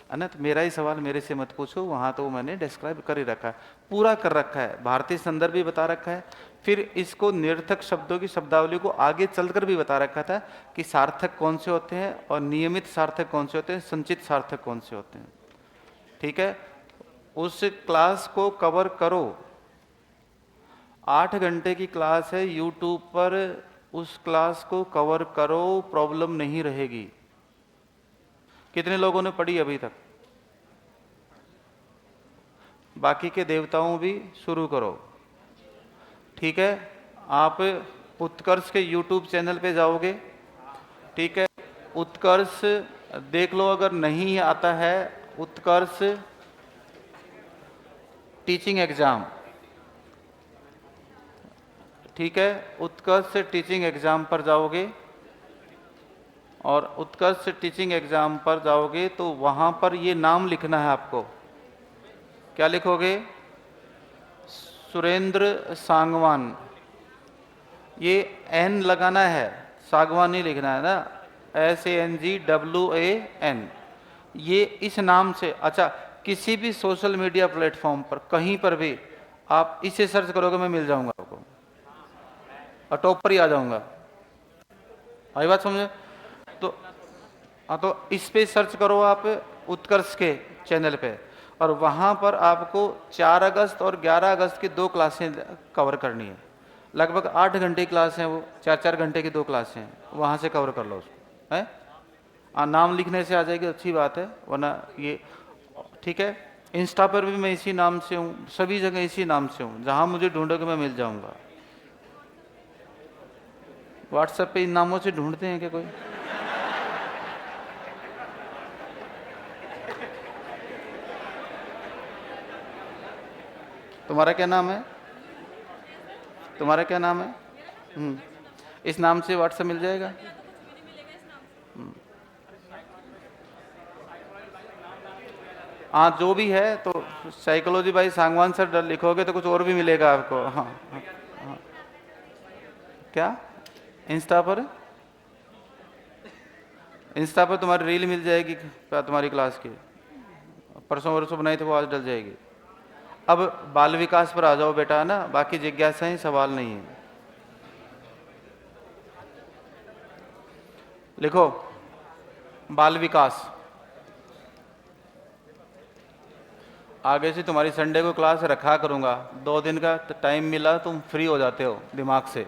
है ना। तो मेरा ही सवाल मेरे से मत पूछो, वहाँ तो मैंने डिस्क्राइब कर ही रखा है, पूरा कर रखा है, भारतीय संदर्भ भी बता रखा है, फिर इसको निरर्थक शब्दों की शब्दावली को आगे चलकर भी बता रखा था कि सार्थक कौन से होते हैं और नियमित सार्थक कौन से होते हैं, संचित सार्थक कौन से होते हैं। ठीक है, उस क्लास को कवर करो। 8 घंटे की क्लास है यूट्यूब पर, उस क्लास को कवर करो, प्रॉब्लम नहीं रहेगी। कितने लोगों ने पढ़ी अभी तक? बाकी के देवताओं भी शुरू करो। ठीक है, आप उत्कर्ष के यूट्यूब चैनल पे जाओगे, ठीक है, उत्कर्ष देख लो, अगर नहीं आता है उत्कर्ष टीचिंग एग्जाम, ठीक है, उत्कर्ष टीचिंग एग्जाम पर जाओगे और उत्कर्ष टीचिंग एग्जाम पर जाओगे तो वहां पर ये नाम लिखना है आपको। क्या लिखोगे? सुरेंद्र सांगवान। ये एन लगाना है, सागवान नहीं लिखना है ना, SANGWAN। ये इस नाम से, अच्छा, किसी भी सोशल मीडिया प्लेटफॉर्म पर कहीं पर भी आप इसे सर्च करोगे, मैं मिल जाऊंगा आपको और टॉप पर ही आ जाऊंगा। आई बात समझे? तो हाँ, तो इस पे सर्च करो आप उत्कर्ष के चैनल पे, और वहाँ पर आपको 4 अगस्त और 11 अगस्त की 2 क्लासें कवर करनी है। लगभग 8 घंटे की क्लास है वो, 4-4 घंटे की 2 क्लासें हैं, वहाँ से कवर कर लो उसको, है। नाम लिखने से आ जाएगी, अच्छी बात है, वरना ये ठीक है। इंस्टा पर भी मैं इसी नाम से हूँ, सभी जगह इसी नाम से हूँ, जहाँ मुझे ढूंढोगे मैं मिल जाऊँगा। व्हाट्सएप पे इन नामों से ढूंढते हैं क्या कोई? तुम्हारा क्या नाम है? तुम्हारा क्या नाम है? इस नाम से व्हाट्सएप मिल जाएगा? हाँ, जो भी है, तो साइकोलॉजी बाई सांगवान सर लिखोगे तो कुछ और भी मिलेगा आपको। हाँ, हाँ, हाँ। क्या इंस्टा पर? इंस्टा पर तुम्हारी रील मिल जाएगी तुम्हारी क्लास की, परसों वरसों बनाई तो वो आज डल जाएगी। अब बाल विकास पर आ जाओ बेटा, है ना, बाकी जिज्ञासाएं सवाल नहीं है। लिखो बाल विकास। आगे से तुम्हारी संडे को क्लास रखा करूंगा, 2 दिन का टाइम मिला, तुम फ्री हो जाते हो दिमाग से।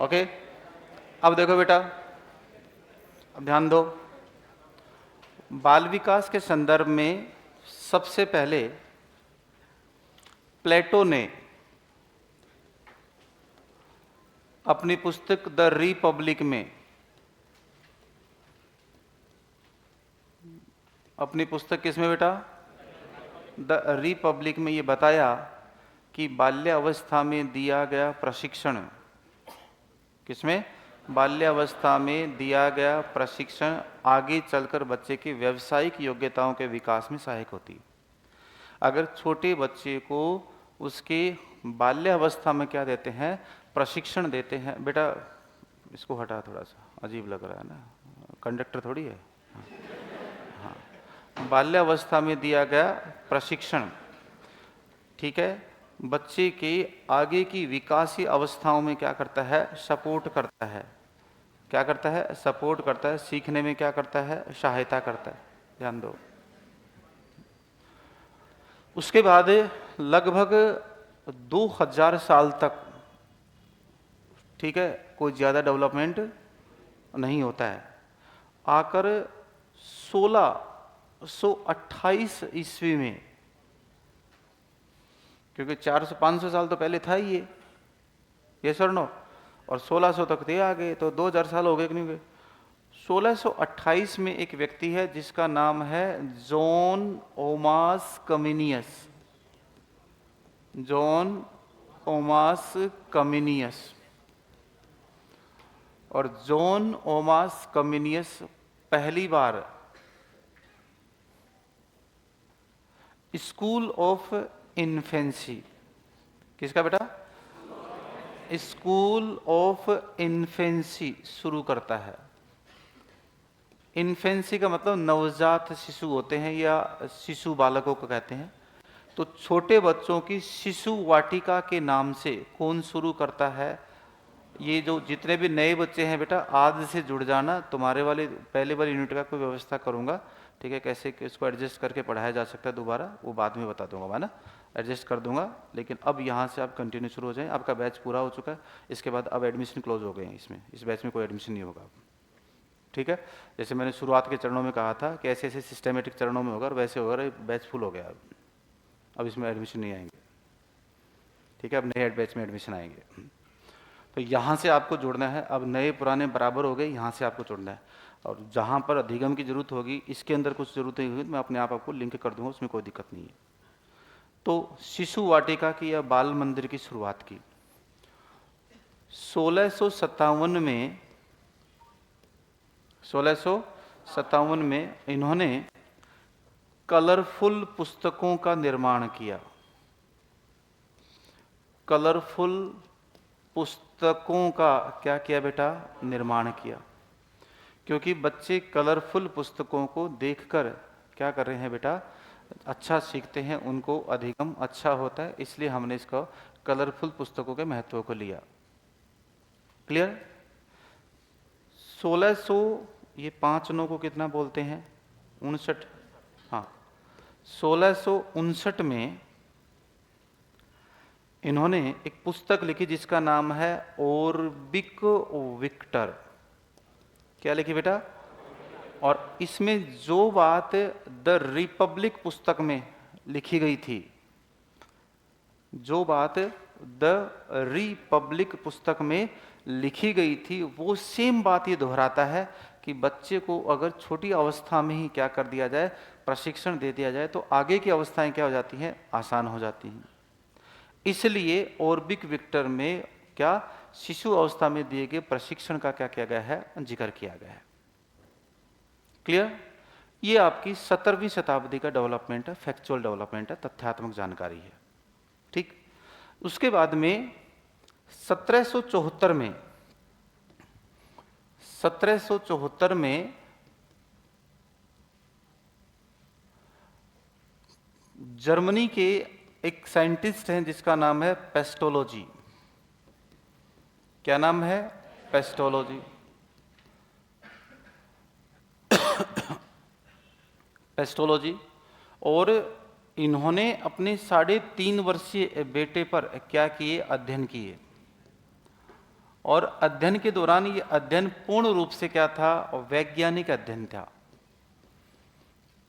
ओके, अब देखो बेटा, अब ध्यान दो। बाल विकास के संदर्भ में सबसे पहले प्लेटो ने अपनी पुस्तक द रिपब्लिक में, अपनी पुस्तक किसमें बेटा? द रिपब्लिक में ये बताया कि बाल्यावस्था में दिया गया प्रशिक्षण, किसमें? बाल्यावस्था में दिया गया प्रशिक्षण आगे चलकर बच्चे की व्यावसायिक योग्यताओं के विकास में सहायक होती है। अगर छोटे बच्चे को उसके बाल्यावस्था में क्या देते हैं? प्रशिक्षण देते हैं। बेटा इसको हटा, थोड़ा सा अजीब लग रहा है ना, कंडक्टर थोड़ी है। हाँ, बाल्यावस्था में दिया गया प्रशिक्षण, ठीक है, बच्चे के आगे की विकासीय अवस्थाओं में क्या करता है? सपोर्ट करता है। क्या करता है? सपोर्ट करता है। सीखने में क्या करता है? सहायता करता है। ध्यान दो। उसके बाद लगभग 2000 साल तक, ठीक है, कोई ज्यादा डेवलपमेंट नहीं होता है। आकर 1628 ईस्वी में, क्योंकि 400-500 साल तो पहले था ही ये सर नो, और 1600 तक थे आगे, तो 2000 साल हो गए कि नहीं हुए? 1628 में एक व्यक्ति है जिसका नाम है जॉन ओमास कमिनियस। जॉन ओमास कमिनियस। और जॉन ओमास कमिनियस पहली बार स्कूल ऑफ इन्फेंसी, किसका बेटा? स्कूल ऑफ इन्फेंसी शुरू करता है। इन्फेंसी का मतलब नवजात शिशु होते हैं या शिशु बालकों को कहते हैं। तो छोटे बच्चों की शिशु वाटिका के नाम से कौन शुरू करता है? ये जो जितने भी नए बच्चे हैं बेटा, आज से जुड़ जाना, तुम्हारे वाले पहले वाली यूनिट का कोई व्यवस्था करूंगा, ठीक है, कैसे इसको एडजस्ट करके पढ़ाया जा सकता है दोबारा, वो बाद में बता दूंगा मैं ना, एडजस्ट कर दूंगा। लेकिन अब यहाँ से आप कंटिन्यू शुरू हो जाएं, आपका बैच पूरा हो चुका है, इसके बाद अब एडमिशन क्लोज हो गए हैं, इसमें इस बैच में कोई एडमिशन नहीं होगा, ठीक है। जैसे मैंने शुरुआत के चरणों में कहा था कि ऐसे ऐसे सिस्टमेटिक चरणों में होगा और वैसे होगा, बैच फुल हो गया, अब इसमें एडमिशन नहीं आएंगे, ठीक है, अब नए बैच में एडमिशन आएंगे। तो यहाँ से आपको जुड़ना है, अब नए पुराने बराबर हो गए, यहाँ से आपको जुड़ना है। और जहाँ पर अधिगम की जरूरत होगी, इसके अंदर कुछ जरूरत नहीं होगी, मैं अपने आप आपको लिंक कर दूंगा, उसमें कोई दिक्कत नहीं है। तो शिशु वाटिका की या बाल मंदिर की शुरुआत की 1657 में इन्होंने कलरफुल पुस्तकों का निर्माण किया। कलरफुल पुस्तकों का क्या किया बेटा? निर्माण किया। क्योंकि बच्चे कलरफुल पुस्तकों को देखकर क्या कर रहे हैं बेटा? अच्छा सीखते हैं, उनको अधिगम अच्छा होता है, इसलिए हमने इसको कलरफुल पुस्तकों के महत्व को लिया। क्लियर? 1600, ये 5 9 को कितना बोलते हैं? 59। हाँ, 1659 में इन्होंने एक पुस्तक लिखी जिसका नाम है ओर्बिक विक्टर। क्या लिखी बेटा? और इसमें जो बात द रिपब्लिक पुस्तक में लिखी गई थी, जो बात द रिपब्लिक पुस्तक में लिखी गई थी, वो सेम बात ये दोहराता है कि बच्चे को अगर छोटी अवस्था में ही क्या कर दिया जाए, प्रशिक्षण दे दिया जाए, तो आगे की अवस्थाएं क्या हो जाती हैं? आसान हो जाती हैं। इसलिए ओर्बिक विक्टर में क्या शिशु अवस्था में दिए गए प्रशिक्षण का क्या किया गया है? जिक्र किया गया है। क्लियर? ये आपकी 17वीं शताब्दी का डेवलपमेंट है, फैक्चुअल डेवलपमेंट है, तथ्यात्मक जानकारी है, ठीक। उसके बाद में 1774 में जर्मनी के एक साइंटिस्ट हैं जिसका नाम है पेस्टोलॉजी। क्या नाम है? पेस्टोलॉजी। पेस्टोलॉजी। और इन्होंने अपने 3.5 वर्षीय बेटे पर क्या किए? अध्ययन किए। और अध्ययन के दौरान ये अध्ययन पूर्ण रूप से क्या था? वैज्ञानिक अध्ययन था।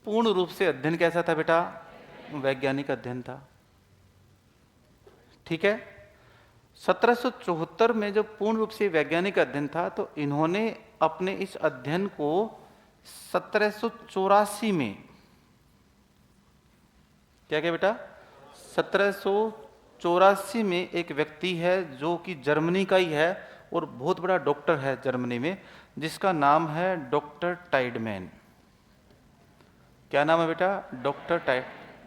पूर्ण रूप से अध्ययन कैसा था बेटा? वैज्ञानिक अध्ययन था, ठीक है। 1774 में जब पूर्ण रूप से वैज्ञानिक अध्ययन था, तो इन्होंने अपने इस अध्ययन को 1784 में क्या किया बेटा? 1784 में एक व्यक्ति है जो कि जर्मनी का ही है और बहुत बड़ा डॉक्टर है जर्मनी में, जिसका नाम है डॉक्टर टाइडमैन। क्या नाम है बेटा? डॉक्टर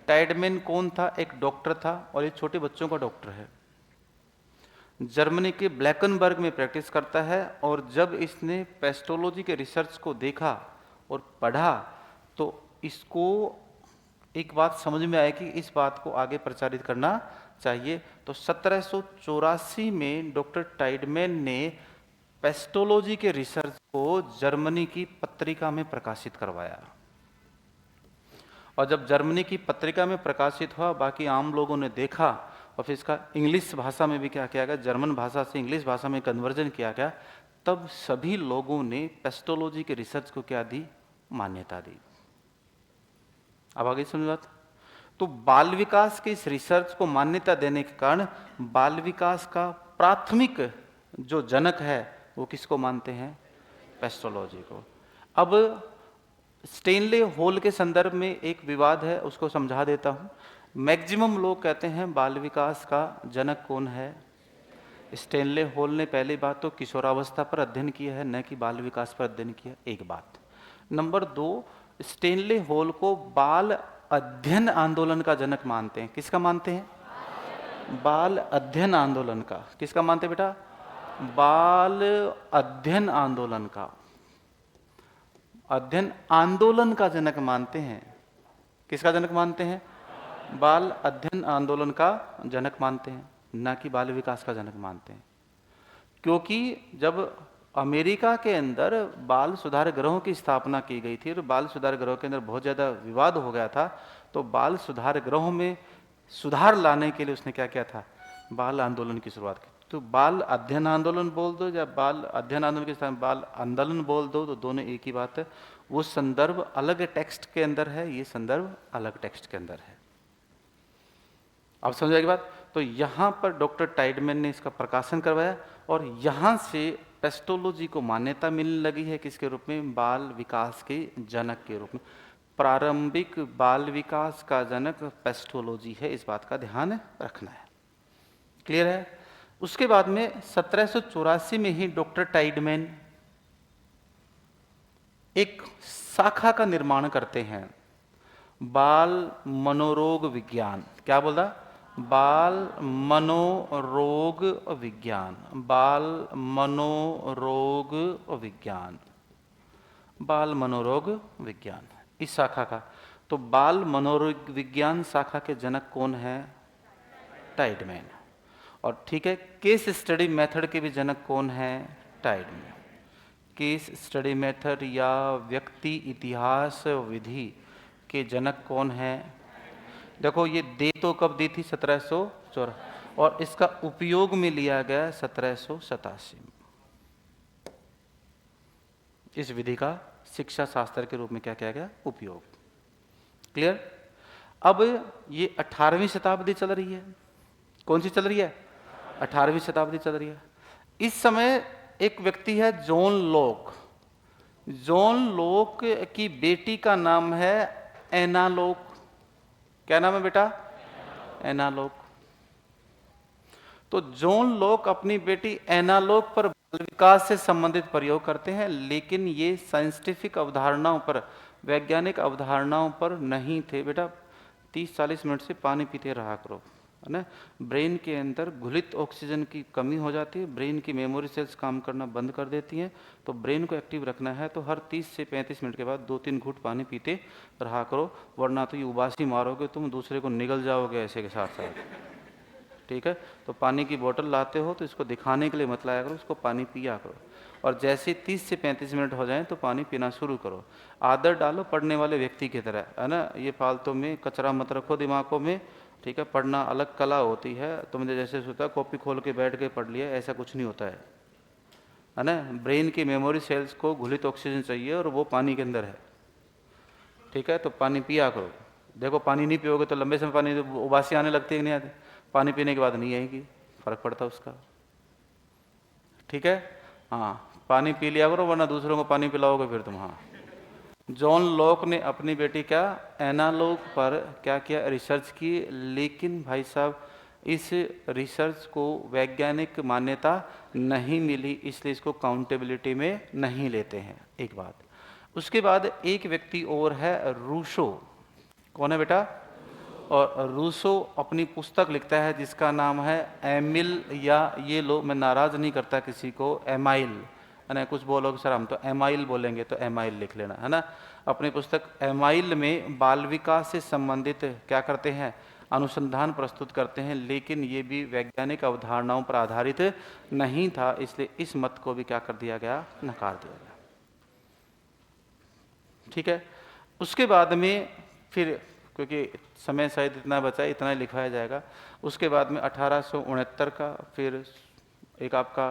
टाइडमैन कौन था? एक डॉक्टर था और ये छोटे बच्चों का डॉक्टर है। जर्मनी के ब्लैकनबर्ग में प्रैक्टिस करता है। और जब इसने पेस्टोलॉजी के रिसर्च को देखा और पढ़ा, तो इसको एक बात समझ में आई कि इस बात को आगे प्रचारित करना चाहिए। तो 1784 में डॉक्टर टाइडमैन ने पेस्टोलॉजी के रिसर्च को जर्मनी की पत्रिका में प्रकाशित करवाया। और जब जर्मनी की पत्रिका में प्रकाशित हुआ, बाकी आम लोगों ने देखा और फिर इसका इंग्लिश भाषा में भी क्या किया गया? जर्मन भाषा से इंग्लिश भाषा में कन्वर्जन किया गया। तब सभी लोगों ने पेस्टोलॉजी के रिसर्च को क्या दी? मान्यता दी। अब आगे समझ बात। तो बाल विकास के इस रिसर्च को मान्यता देने के कारण बाल विकास का प्राथमिक जो जनक है वो किसको मानते हैं? पेस्टोलॉजी को। अब स्टेनले हॉल के संदर्भ में एक विवाद है, उसको समझा देता हूं। मैक्सिमम लोग कहते हैं बाल विकास का जनक कौन है? स्टेनले हॉल ने पहली बात तो किशोरावस्था पर अध्ययन किया है, न कि बाल विकास पर अध्ययन किया, एक बात। नंबर 2, स्टेनले हॉल को बाल अध्ययन आंदोलन का जनक मानते हैं। किसका मानते हैं? बाल अध्ययन आंदोलन का। किसका मानते बेटा? बाल अध्ययन आंदोलन का। अध्ययन आंदोलन का जनक मानते हैं। किसका जनक मानते हैं? बाल अध्ययन आंदोलन का जनक मानते हैं, ना कि बाल विकास का जनक मानते हैं। क्योंकि जब अमेरिका के अंदर बाल सुधार गृहों की स्थापना की गई थी और बाल सुधार गृहों के अंदर बहुत ज़्यादा विवाद हो गया था, तो बाल सुधार गृहों में सुधार लाने के लिए उसने क्या किया था? बाल आंदोलन की शुरुआत की। तो बाल अध्ययन आंदोलन बोल दो या बाल अध्ययन आंदोलन के स्थान बाल आंदोलन बोल दो, तो दोनों एक ही बात है। वो संदर्भ अलग टेक्स्ट के अंदर है, ये संदर्भ अलग टेक्स्ट के अंदर है। अब समझ आएगी बात? तो यहां पर डॉक्टर टाइडमैन ने इसका प्रकाशन करवाया और यहां से पेस्टोलॉजी को मान्यता मिलने लगी है। किसके रूप में? बाल विकास के जनक के रूप में। प्रारंभिक बाल विकास का जनक पेस्टोलॉजी है, इस बात का ध्यान रखना है। क्लियर है? उसके बाद में 1784 में ही डॉक्टर टाइडमैन एक शाखा का निर्माण करते हैं, बाल मनोरोग विज्ञान। क्या बोला? बाल मनोरोग विज्ञान, बाल मनोरोग विज्ञान, बाल मनोरोग विज्ञान, इस शाखा का। तो बाल मनोरोग विज्ञान शाखा के जनक कौन है? टाइडमैन। और ठीक है, केस स्टडी मेथड के भी जनक कौन है? टाइडमैन। केस स्टडी मेथड या व्यक्ति इतिहास विधि के जनक कौन है? देखो ये दे तो कब दी थी? 1784, और इसका उपयोग में लिया गया 1787 में। इस विधि का शिक्षा शास्त्र के रूप में क्या किया गया? उपयोग। क्लियर? अब ये 18वीं शताब्दी चल रही है। कौन सी चल रही है? 18वीं शताब्दी चल रही है। इस समय एक व्यक्ति है जॉन लॉक। जॉन लॉक की बेटी का नाम है एना लॉक। क्या नाम है बेटा? एना लॉक। तो जॉन लॉक अपनी बेटी एना लॉक पर बाल विकास से संबंधित प्रयोग करते हैं, लेकिन ये साइंटिफिक अवधारणाओं पर, वैज्ञानिक अवधारणाओं पर नहीं थे। बेटा 30-40 मिनट से पानी पीते रहा करो, है ना। ब्रेन के अंदर घुलित ऑक्सीजन की कमी हो जाती है, ब्रेन की मेमोरी सेल्स काम करना बंद कर देती हैं। तो ब्रेन को एक्टिव रखना है तो हर 30 से 35 मिनट के बाद 2-3 घूंट पानी पीते रहा करो, वरना तो ये उबासी मारोगे तुम, दूसरे को निगल जाओगे ऐसे के साथ साथ। ठीक है? तो पानी की बोतल लाते हो तो इसको दिखाने के लिए मत लाया करो, उसको पानी पिया करो। और जैसे 30 से 35 मिनट हो जाएं तो पानी पीना शुरू करो। आदत डालो पढ़ने वाले व्यक्ति की तरह, है ना। ये फालतू में कचरा मत रखो दिमागों में। ठीक है? पढ़ना अलग कला होती है। तुमने जैसे सोचा कॉपी खोल के बैठ के पढ़ लिया, ऐसा कुछ नहीं होता है ना। ब्रेन की मेमोरी सेल्स को घुलित ऑक्सीजन चाहिए और वो पानी के अंदर है। ठीक है? तो पानी पिया करो। देखो पानी नहीं पियोगे तो लंबे समय पानी उबासी आने लगती है कि नहीं आती? पानी पीने के बाद नहीं आएगी, फर्क पड़ता उसका। ठीक है? हाँ, पानी पी लिया करो, वरना दूसरों को पानी पिलाओगे फिर तुम। हाँ, जॉन लॉक ने अपनी बेटी क्या एना लॉक पर क्या किया? रिसर्च की, लेकिन भाई साहब इस रिसर्च को वैज्ञानिक मान्यता नहीं मिली, इसलिए इसको काउंटेबिलिटी में नहीं लेते हैं। एक बात। उसके बाद एक व्यक्ति और है, रूसो। कौन है बेटा? और रूसो अपनी पुस्तक लिखता है जिसका नाम है एमिल, या ये लो, मैं नाराज नहीं करता किसी को, एमाइल, है ना। कुछ बोलोगे सर हम तो एमाइल बोलेंगे, तो एमाइल लिख लेना, है ना। अपनी पुस्तक एमाइल में बाल विकास से संबंधित क्या करते हैं? अनुसंधान प्रस्तुत करते हैं, लेकिन ये भी वैज्ञानिक अवधारणाओं पर आधारित नहीं था, इसलिए इस मत को भी क्या कर दिया गया? नकार दिया गया। ठीक है? उसके बाद में फिर, क्योंकि समय शायद इतना बचा, इतना ही लिखवाया जाएगा। उसके बाद में 1869 का, फिर एक आपका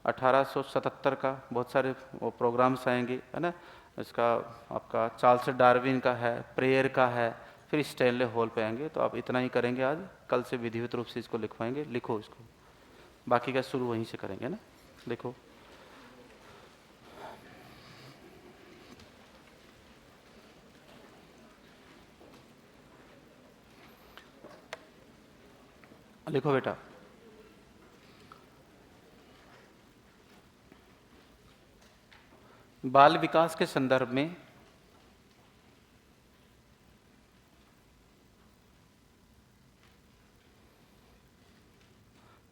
1877 का, बहुत सारे प्रोग्राम्स आएंगे, है ना। इसका आपका चार्ल्स डार्विन का है, प्रेयर का है, फिर स्टैनले हॉल पे आएंगे। तो आप इतना ही करेंगे आज, कल से विधिवत रूप से इसको लिखवाएंगे। लिखो इसको, बाकी का शुरू वहीं से करेंगे ना। लिखो। लिखो बेटा। बाल विकास के संदर्भ में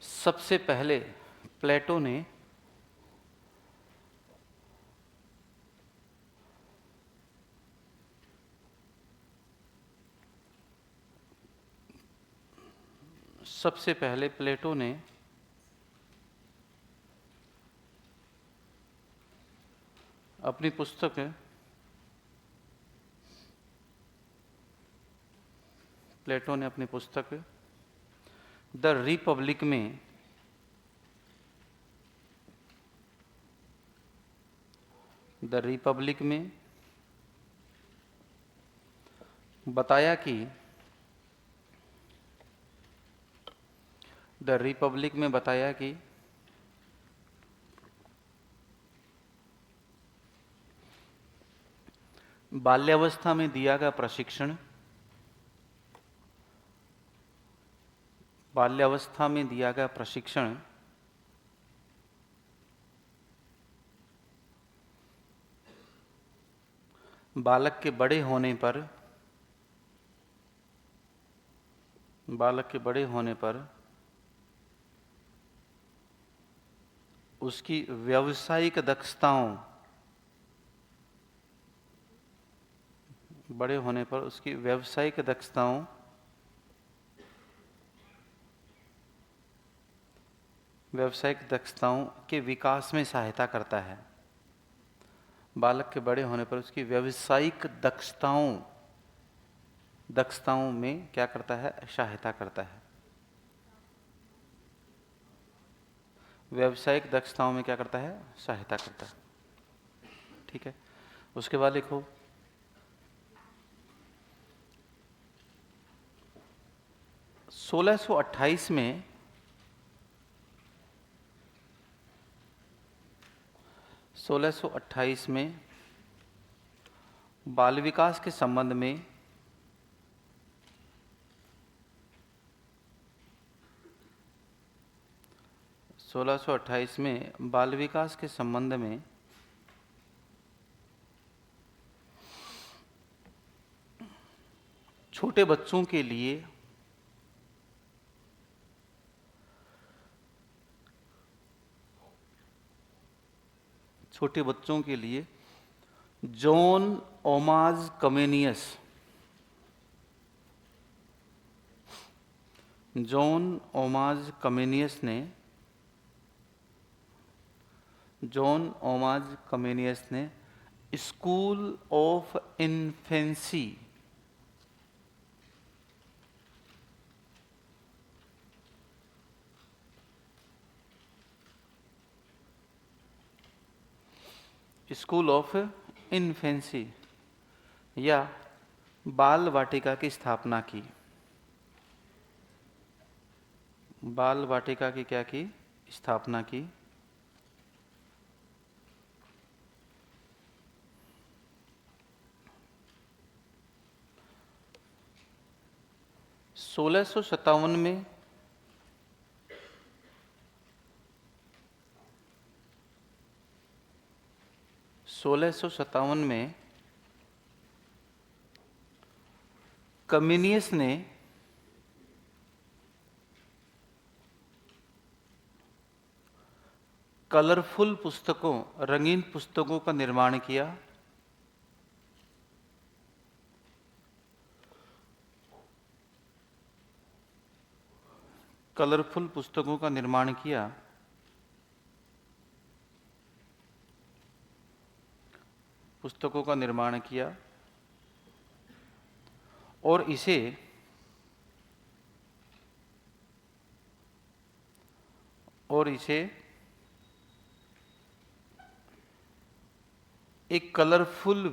सबसे पहले प्लेटो ने सबसे पहले प्लेटो ने अपनी पुस्तक द रिपब्लिक में बताया कि बाल्यावस्था में दिया गया प्रशिक्षण बालक के बड़े होने पर उसकी व्यावसायिक दक्षताओं के विकास में सहायता करता है। बालक के बड़े होने पर उसकी व्यावसायिक दक्षताओं में क्या करता है? सहायता करता है। व्यावसायिक दक्षताओं में क्या करता है? सहायता करता है। ठीक है। उसके बाद लिखो 1628 में बाल विकास के संबंध में छोटे बच्चों के लिए जॉन ओमाज कमेनियस ने स्कूल ऑफ इन्फेंसी या बाल वाटिका की स्थापना की। स्थापना की। 1657 में कम्युनियस ने रंगीन पुस्तकों का निर्माण किया। और इसे एक कलरफुल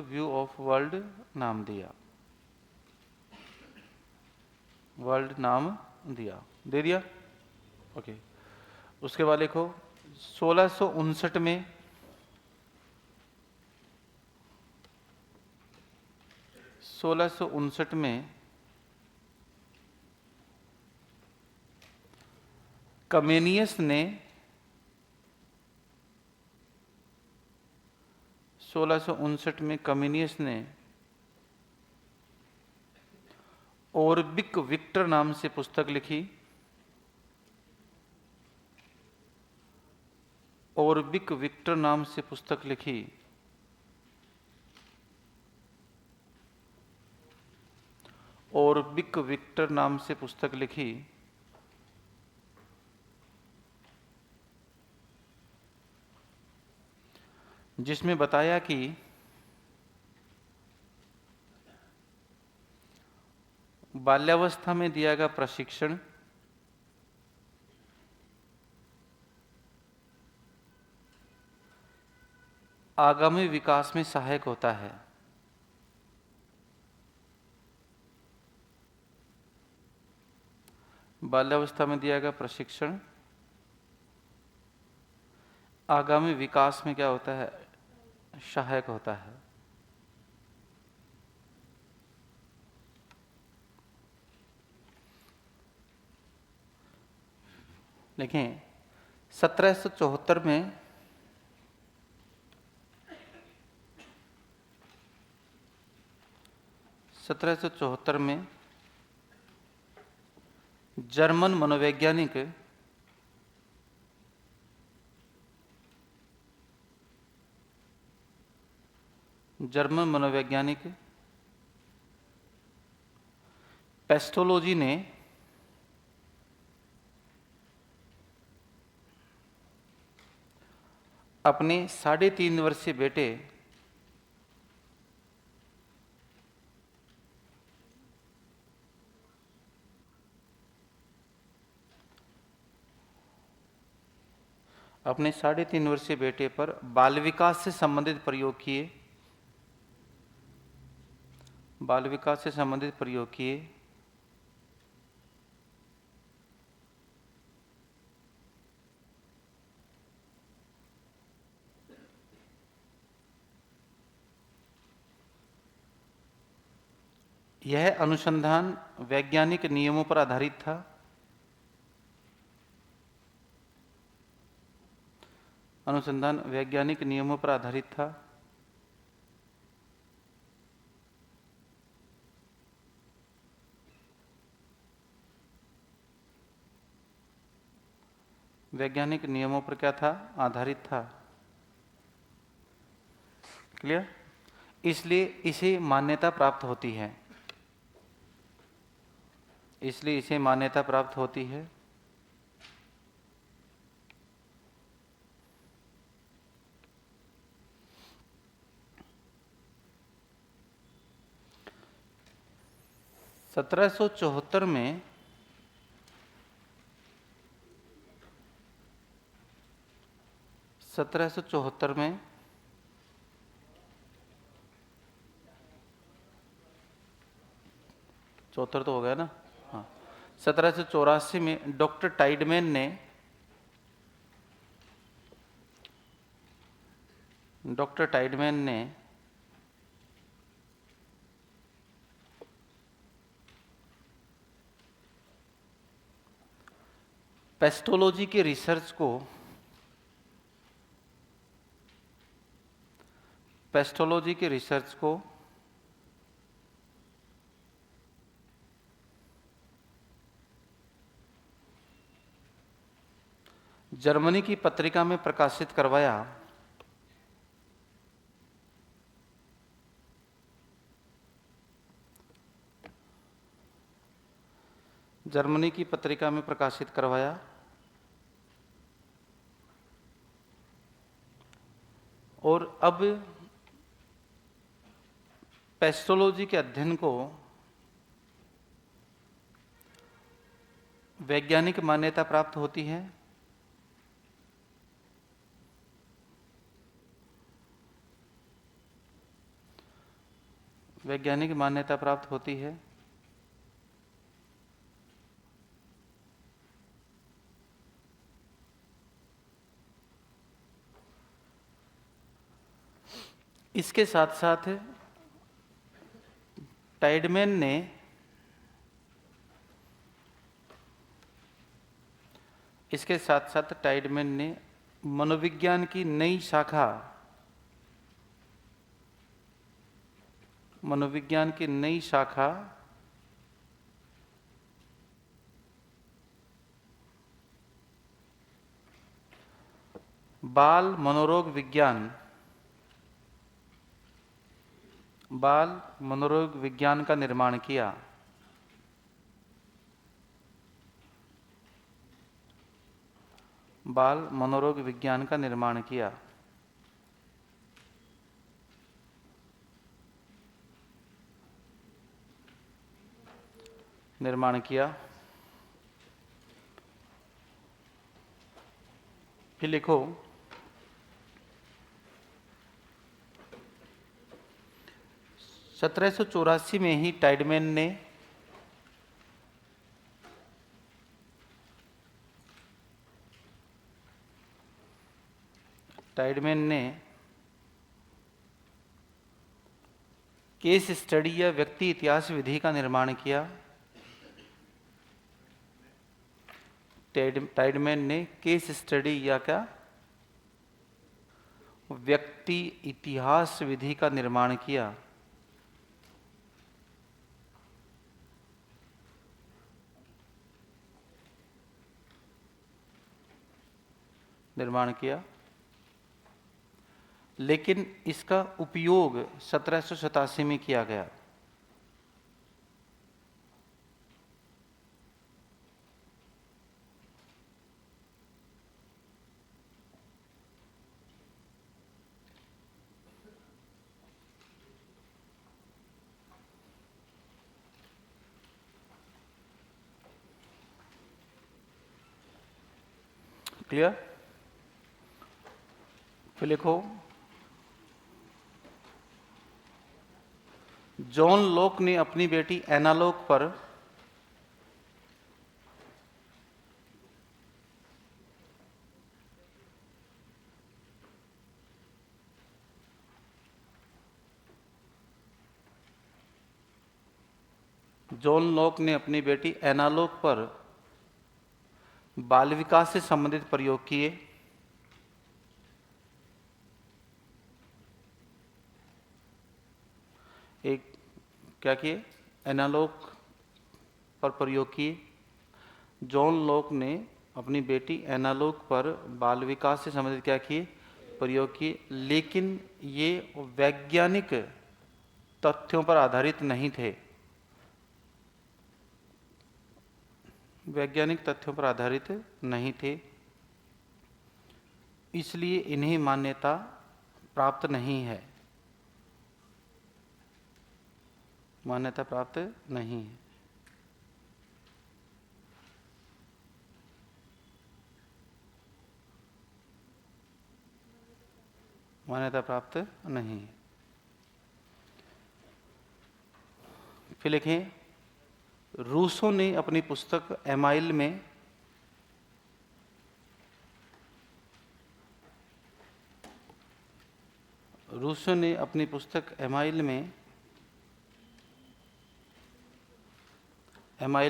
व्यू ऑफ वर्ल्ड नाम दिया। दे दिया। ओके। उसके बाद लिखो 1659 में कमेनियस ने 1659 में कमेनियस ने ओरबिक विक्टर नाम से पुस्तक लिखी। ओरबिक विक्टर नाम से पुस्तक लिखी। ओरबिक विक्टर नाम से पुस्तक लिखी। जिसमें बताया कि बाल्यावस्था में दिया गया प्रशिक्षण आगामी विकास में सहायक होता है। बाल्यावस्था में दिया गया प्रशिक्षण आगामी विकास में क्या होता है? सहायक होता है। देखें 1774 में जर्मन मनोवैज्ञानिक पेस्टोलॉजी ने अपने 3.5 वर्षीय बेटे पर बाल विकास से संबंधित प्रयोग किए। यह अनुसंधान वैज्ञानिक नियमों पर आधारित था। वैज्ञानिक नियमों पर क्या था? आधारित था। क्लियर? इसलिए इसे मान्यता प्राप्त होती है। इसलिए इसे मान्यता प्राप्त होती है। सत्रह सौ चौहत्तर में चौहत्तर तो हो गया ना? हाँ। 1784 में डॉक्टर टाइडमैन ने पेस्टोलॉजी के रिसर्च को जर्मनी की पत्रिका में प्रकाशित करवाया। और अब पेस्टोलॉजी के अध्ययन को वैज्ञानिक मान्यता प्राप्त होती है। इसके साथ साथ टाइडमैन ने 18 इसके साथ साथ टाइडमैन ने मनोविज्ञान की नई शाखा, मनोविज्ञान की नई शाखा बाल मनोरोग विज्ञान, बाल मनोरोग विज्ञान का निर्माण किया। बाल मनोरोग विज्ञान का निर्माण किया। निर्माण किया। फिर लिखो, सत्रह सौ चौरासी में ही टाइडमैन ने केस स्टडी या व्यक्ति इतिहास विधि का निर्माण किया। टाइडमैन ने केस स्टडी या क्या, व्यक्ति इतिहास विधि का निर्माण किया। निर्माण किया, लेकिन इसका उपयोग 1787 में किया गया। क्लियर? फिर लिखो, जॉन लॉक ने अपनी बेटी एना लॉक पर जॉन लॉक ने अपनी बेटी एना लॉक पर बाल विकास से संबंधित प्रयोग किए। एक क्या किए, एना लॉक पर प्रयोग किए। जॉन लॉक ने अपनी बेटी एना लॉक पर बाल विकास से संबंधित क्या किए, प्रयोग किए, लेकिन ये वैज्ञानिक तथ्यों पर आधारित नहीं थे। वैज्ञानिक तथ्यों पर आधारित नहीं थे, इसलिए इन्हें मान्यता प्राप्त नहीं है। मान्यता प्राप्त नहीं है। मान्यता प्राप्त नहीं है। फिर लिखें, रूसो ने अपनी पुस्तक एमाइल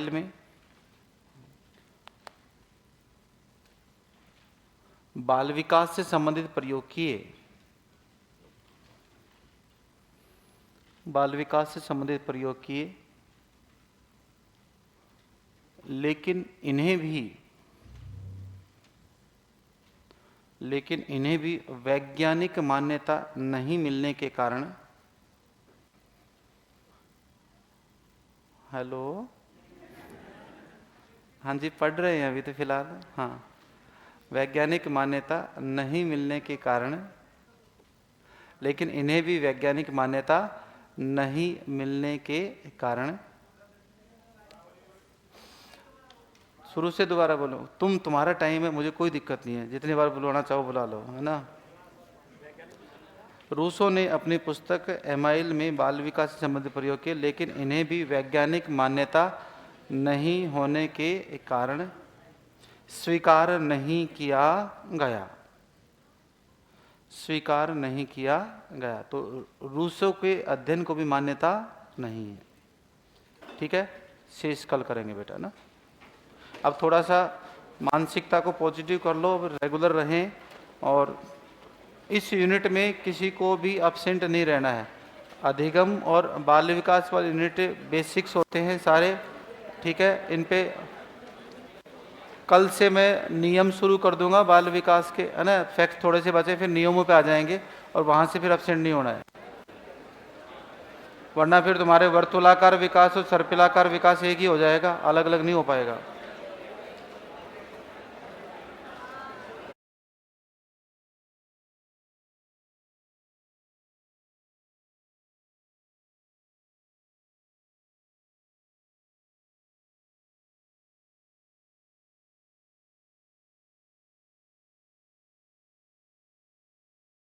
में बाल विकास से संबंधित प्रयोग किए। बाल विकास से संबंधित प्रयोग किए, लेकिन इन्हें भी वैज्ञानिक मान्यता नहीं मिलने के कारण, हेलो, हाँ जी पढ़ रहे हैं अभी तो फिलहाल, हाँ, वैज्ञानिक मान्यता नहीं मिलने के कारण, लेकिन इन्हें भी वैज्ञानिक मान्यता नहीं मिलने के कारण, शुरू से दोबारा बोलो, तुम्हारा टाइम है, मुझे कोई दिक्कत नहीं है, जितनी बार बुलाना चाहो बुला लो, है ना। रूसो ने अपनी पुस्तक एमाइल में बाल विकास से संबंधित प्रयोग किए, लेकिन इन्हें भी वैज्ञानिक मान्यता नहीं होने के कारण स्वीकार नहीं किया गया। स्वीकार नहीं किया गया, तो रूसो के अध्ययन को भी मान्यता नहीं है। ठीक है, शेष कल करेंगे बेटा ना। अब थोड़ा सा मानसिकता को पॉजिटिव कर लो, रेगुलर रहें, और इस यूनिट में किसी को भी absent नहीं रहना है। अधिगम और बाल विकास वाले यूनिट बेसिक्स होते हैं सारे, ठीक है। इन पे कल से मैं नियम शुरू कर दूंगा बाल विकास के, है ना। फैक्ट थोड़े से बचे, फिर नियमों पे आ जाएंगे, और वहां से फिर absent नहीं होना है, वरना फिर तुम्हारे वर्तुलाकार विकास और सर्पिलाकार विकास एक ही हो जाएगा, अलग अलग नहीं हो पाएगा।